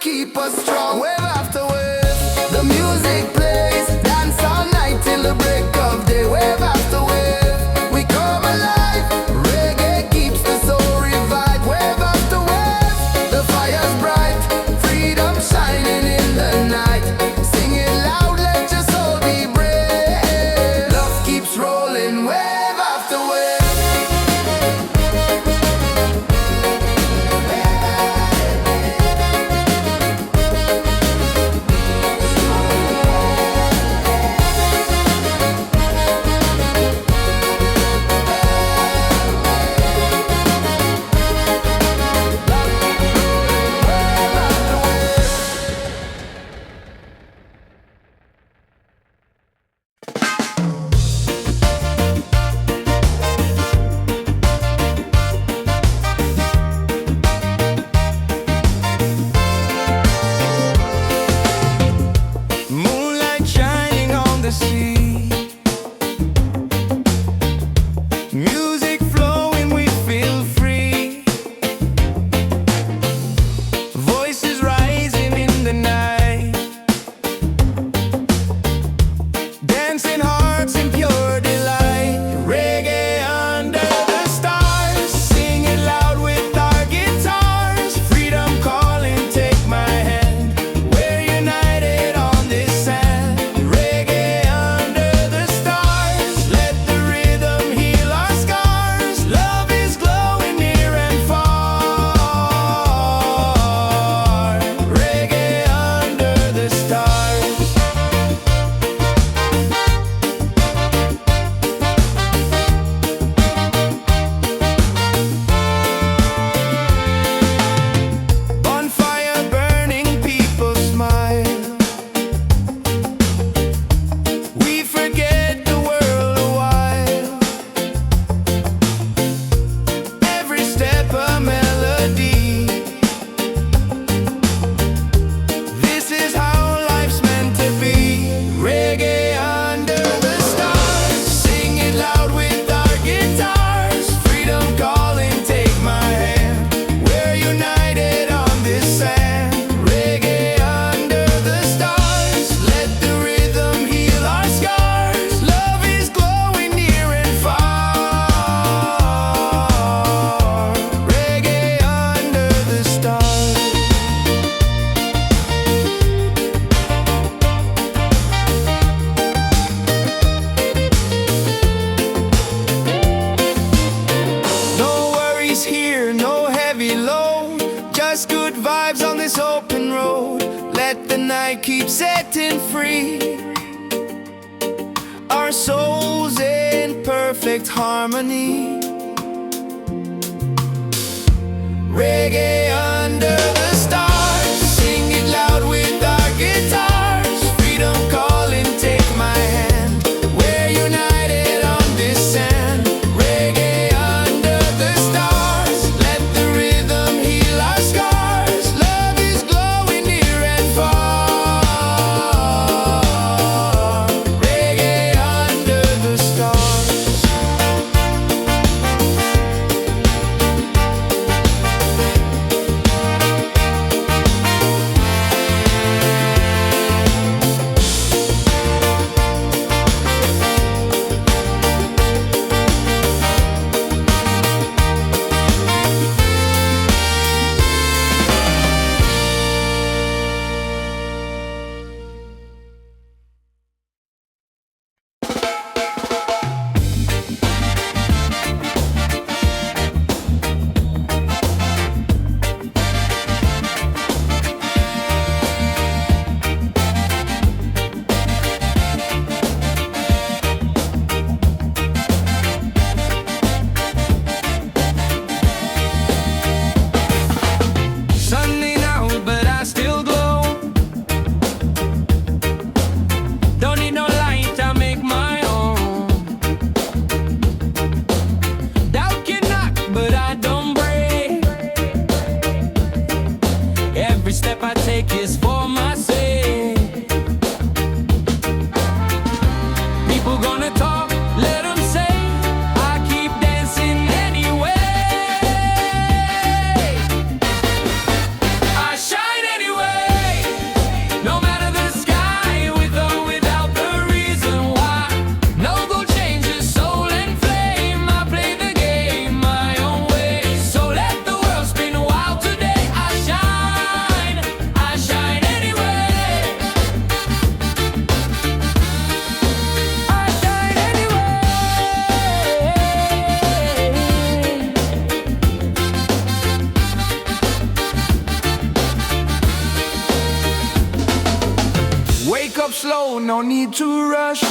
Keep us strong, wave after wave. The music plays, dance all night till the break of day. Wave after wave, we come alive. Reggae keeps the soul revived. Wave after wave, the fire's bright. Freedom shining in the night. Sing it loud, let your soul be brave. Love keeps rolling, wave after wave. road. Let the night keep setting free. Our souls in perfect harmony. Reggae under the stars, sing it loud with our guitars. Freedom calling, take my hand. We're united on this sand. Reggae under the stars, let the rhythm heal our scars. Love is glowing near and far. Reggae under the stars. Sunday now, but I still glow. Don't need no light, I make my own. Doubt can knock, but I don't break. Every step I take is for my sake. People gonna talk, let them say. I keep dancing anyway. I shine anyway, no matter the sky, with or without the reason why. No gold changes soul and flame. I play the game my own way. So let the world spin wild today. I shine anyway. I shine anyway. Wake up slow, no need to rush.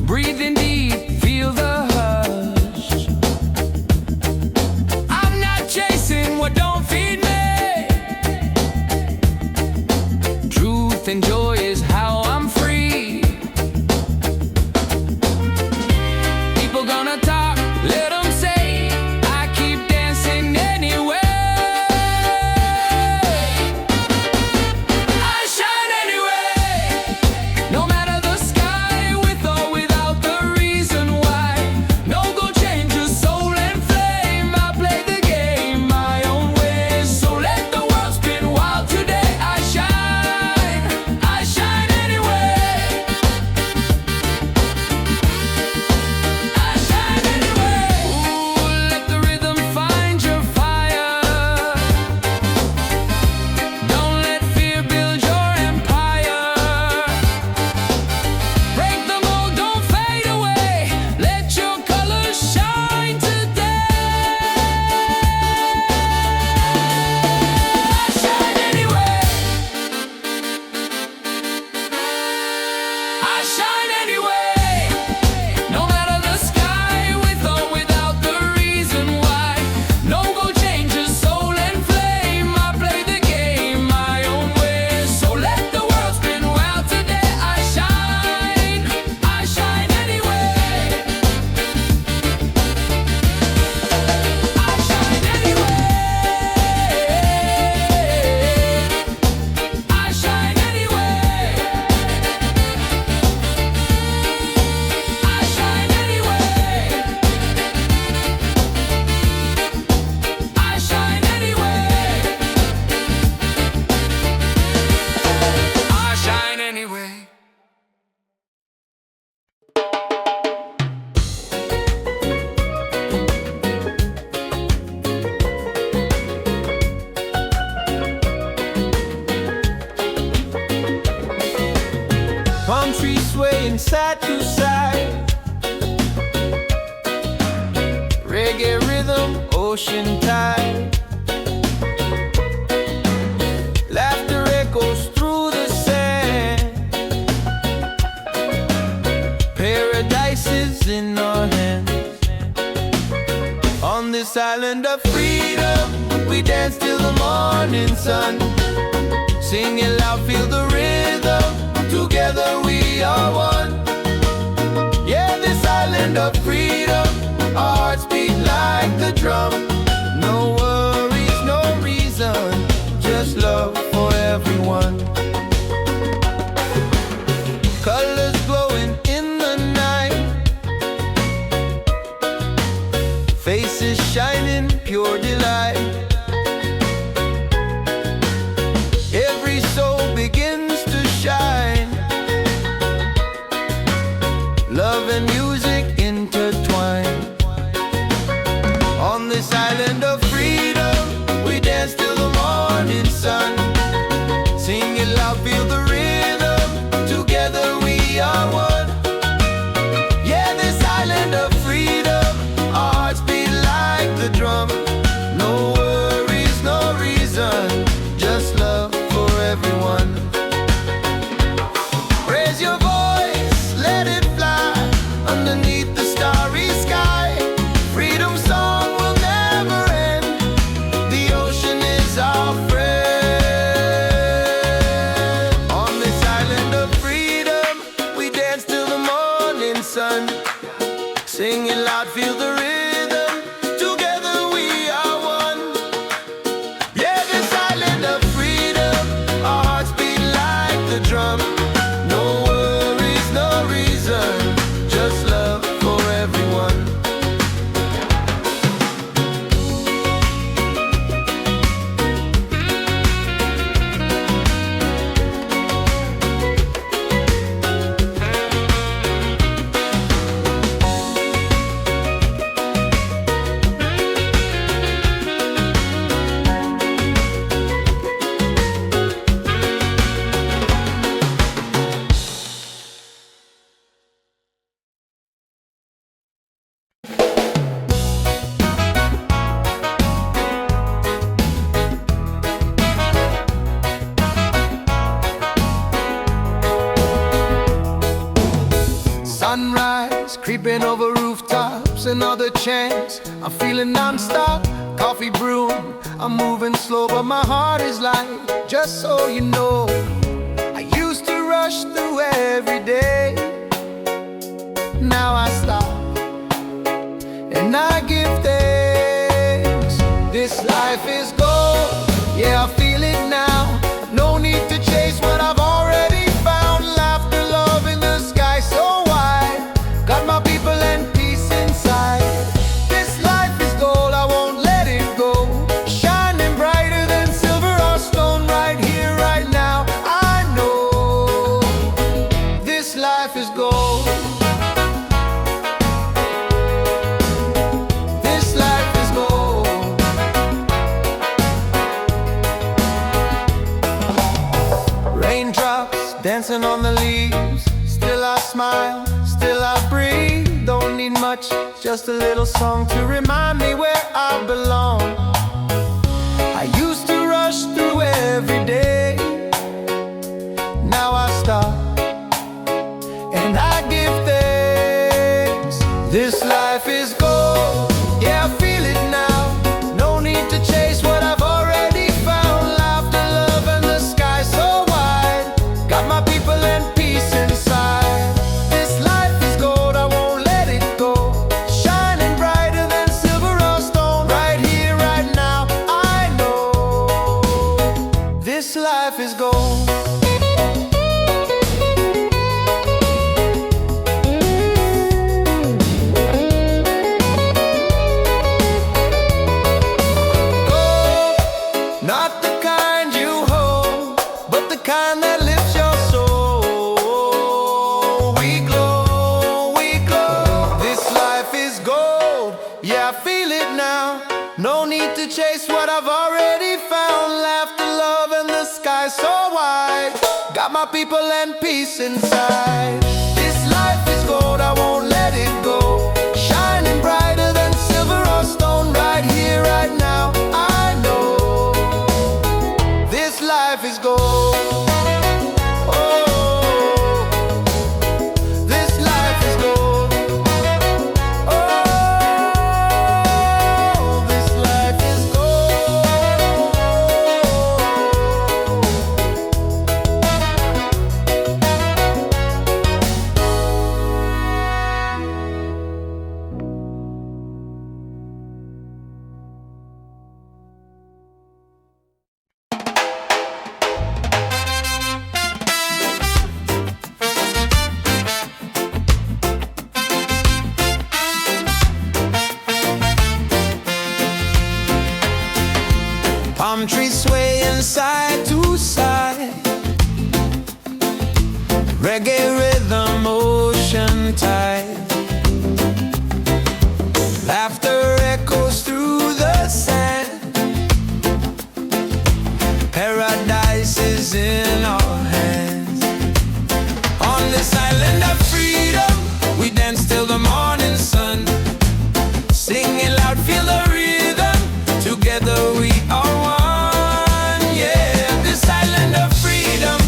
Breathe in deep, feel the hush. I'm not chasing what don't feed me. Truth and joy is how I'm free. People gonna talk, let them say. I keep dancing anyway. I shine anyway, no matter the sky, with or without the reason why. No gold changes soul and flame. I play the game my own way. So let the world spin wild today. I shine anyway. I shine anyway. Ooh, let the rhythm find your fire. Don't let fear build your empire. Break the mold, don't fade away. Let your colors shine today. I shine anyway. I shine anyway, no matter the sky, with or without the reason why. No gold changes soul and flame. I play the game my own way. So let the world spin wild today. I shine anyway. I shine anyway. I shine anyway. I shine anyway. I shine anyway. I shine anyway. Palm trees swaying side to side. Reggae rhythm, ocean tide. in our hands. On this island of freedom, we dance till the morning sun. Sing it loud, feel the rhythm. Together we are one. Yeah, this island of freedom, our hearts beat like the drum. No worries, no reason, just love for everyone. Colors glowing in the night, faces shining, pure delight. Every soul begins to shine. Love and music intertwine. On this island of freedom, we dance till the morning sun. Sing it loud, feel the rhythm. Together we are one. Yeah, this island of freedom, our hearts beat like the drum. No worries, no reason, just love for everyone. Raise your voice, let it fly underneath the starry sky. Freedom song will never end. The ocean is our friend. On this island of freedom, we dance till the morning sun. Sing it loud, feel the rhythm. Together we are one. Yeah, this island of freedom, our hearts beat like the drum. No worries, no reason, just love for everyone. Sunrise, creeping over rooftops, another chance. I'm feeling non-stop, coffee brewing. I'm moving slow, but my heart is light. Just so you know, I used to rush through every day. Now I stop, and I give thanks. This life is gold, yeah, I feel it now. No need to chase what I've already found. Laughter, love in the sky so wide. Got my people and peace inside. This life is gold, I won't let it go. Shining brighter than silver or stone. Right here, right now, I know this life is gold. This life is gold. Raindrops dancing on the leaves. Still I smile, still I breathe. Don't need much, just a little song to remind me where I belong. I used to rush through every day. Now I stop, and I give thanks. This life is gold, yeah, I feel it now. No need to chase what I've already found. Laughter, love, and the sky so wide. Got my people and peace inside. This life is gold, I won't let it go. Shining brighter than silver or stone. Right here, right now, I know this life is gold. Not the kind you hold, but the kind that lifts your soul. We glow, we glow. This life is gold, yeah, I feel it now. No need to chase what I've already found. Laughter, love, and the sky so wide. Got my people and peace inside. This life is gold, I won't let it go. Shining brighter than silver or stone. Right here, right now, I know this life is gold. Oh, this life is gold. swaying side to side. Reggae rhythm, ocean tide. Laughter echoes through the sand. Paradise is in our hands. On this island of freedom, we dance till the morning sun. Singing loud, feel the rhythm. Together we are one. Yeah, this island of freedom,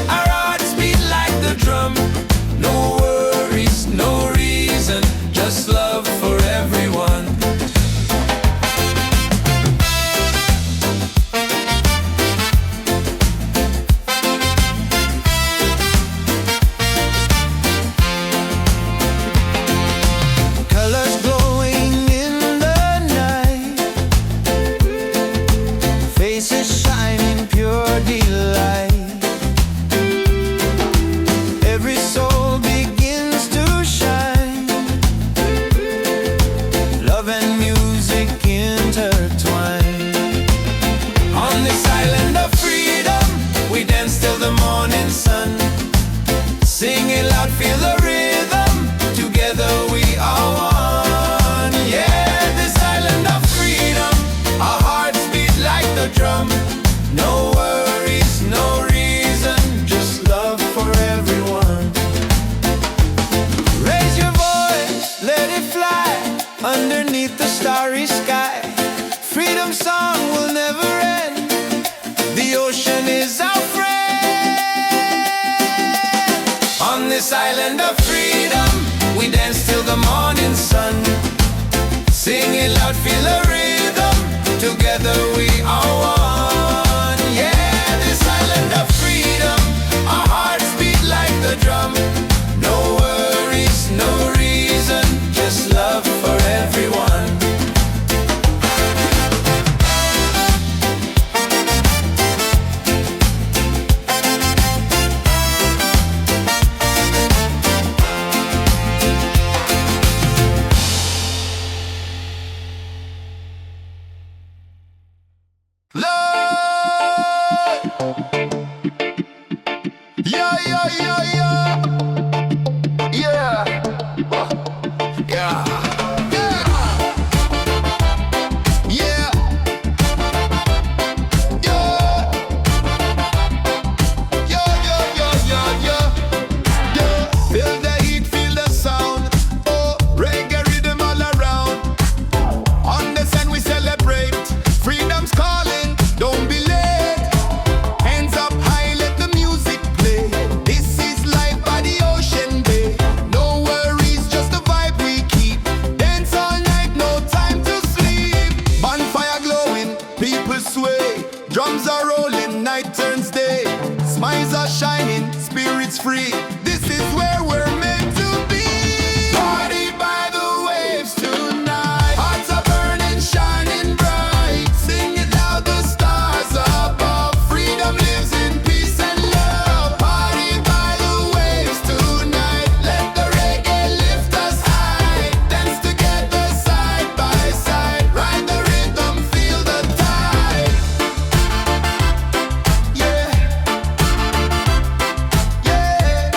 our hearts beat like the drum. No worries, no reason, just love for everyone. Colors glowing in the night, faces shining pure delight. Every soul begins to shine. Love and music intertwine. On this island of freedom, we dance till the morning sun. Singing loud, feel the rhythm. Together we are one. Yeah, this island of freedom, our hearts beat like the drum. No worries, no reason, just love for everyone. Raise your voice, let it fly underneath the starry sky. Freedom song will never end. The ocean is our friend. On this island of freedom, we dance till the morning sun. Singing loud, feel the rhythm. Together we are one. Yeah, this island of freedom, our hearts beat like the drum. No worries, no reason, just love for everyone. Lord, yeah, yeah, yeah, yeah, yeah, yeah, yeah, yeah, yeah. Feel the heat, feel the sound. Oh, reggae rhythm all around. On the sun we celebrate. Freedom's calling, don't be late. Hands up high, let the music play. This is life by the ocean bay. No worries, just the vibe we keep. Dance all night, no time to sleep. Bonfire glowing, people sway. Drums are rolling, night turns day. Smiles are shining, spirits free. This is where we're meant to be. Party by the waves tonight. Hearts are burning, shining bright. Sing it loud, the stars above. Freedom lives in peace and love. Party by the waves tonight. Let the reggae lift us high. Dance together side by side. Ride the rhythm, feel the tide. Yeah, yeah.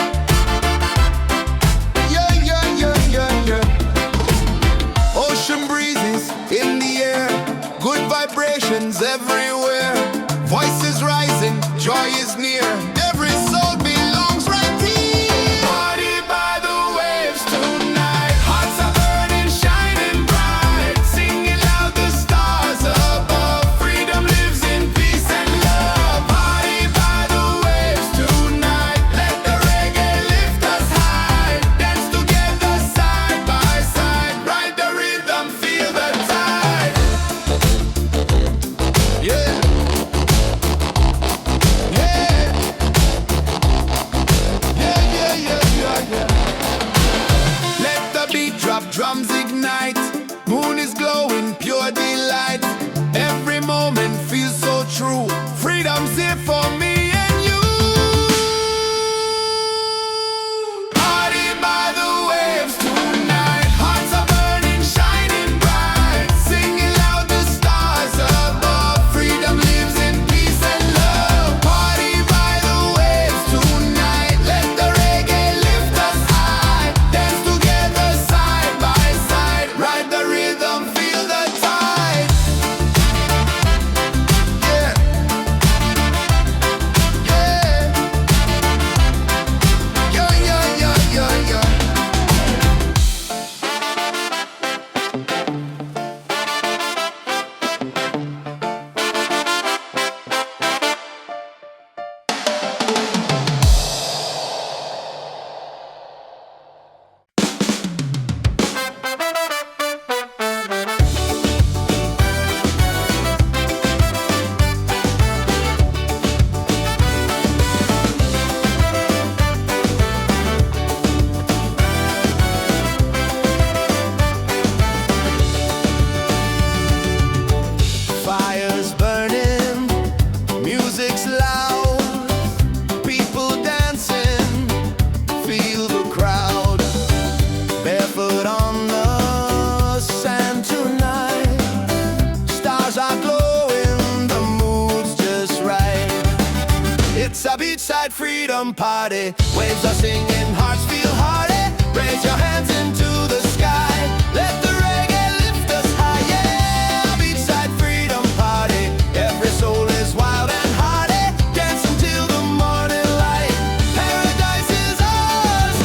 It's a beachside freedom party. Waves are singing, hearts feel hearty. Raise your hands into the sky. Let the reggae lift us high. Yeah, beachside freedom party. Every soul is wild and hearty. Dance until the morning light. Paradise is ours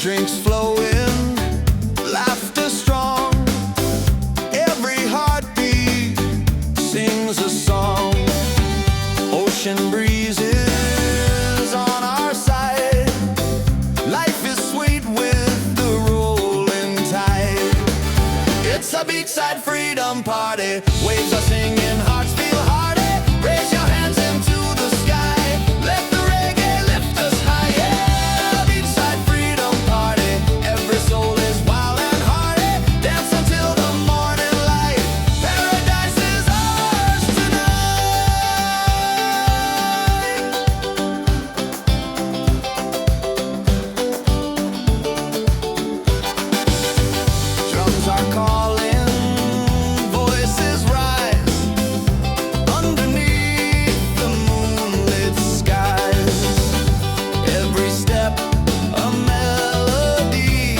drinks flowing, laughter strong. Every heartbeat sings a song. Ocean breezes on our side. Life is sweet with the rolling tide. It's a beachside freedom party. Waves are singing, hearts feel hearty. Raise your hands into the sky. Let the reggae lift us high. Yeah, beachside freedom party. Every soul is wild and hearty. Dance until the morning light. Paradise is ours tonight. Drums are calling, voices rise. Underneath the moonlit skies. Every step a melody.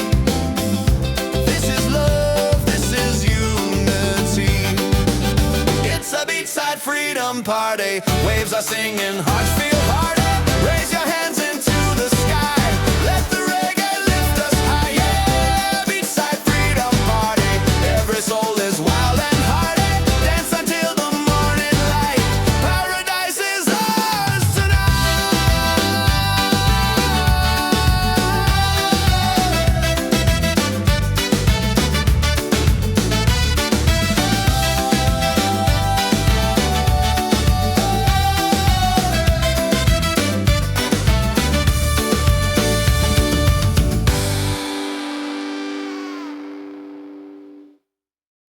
This is love, this is unity. It's a beachside freedom party. Waves are singing, hearts feel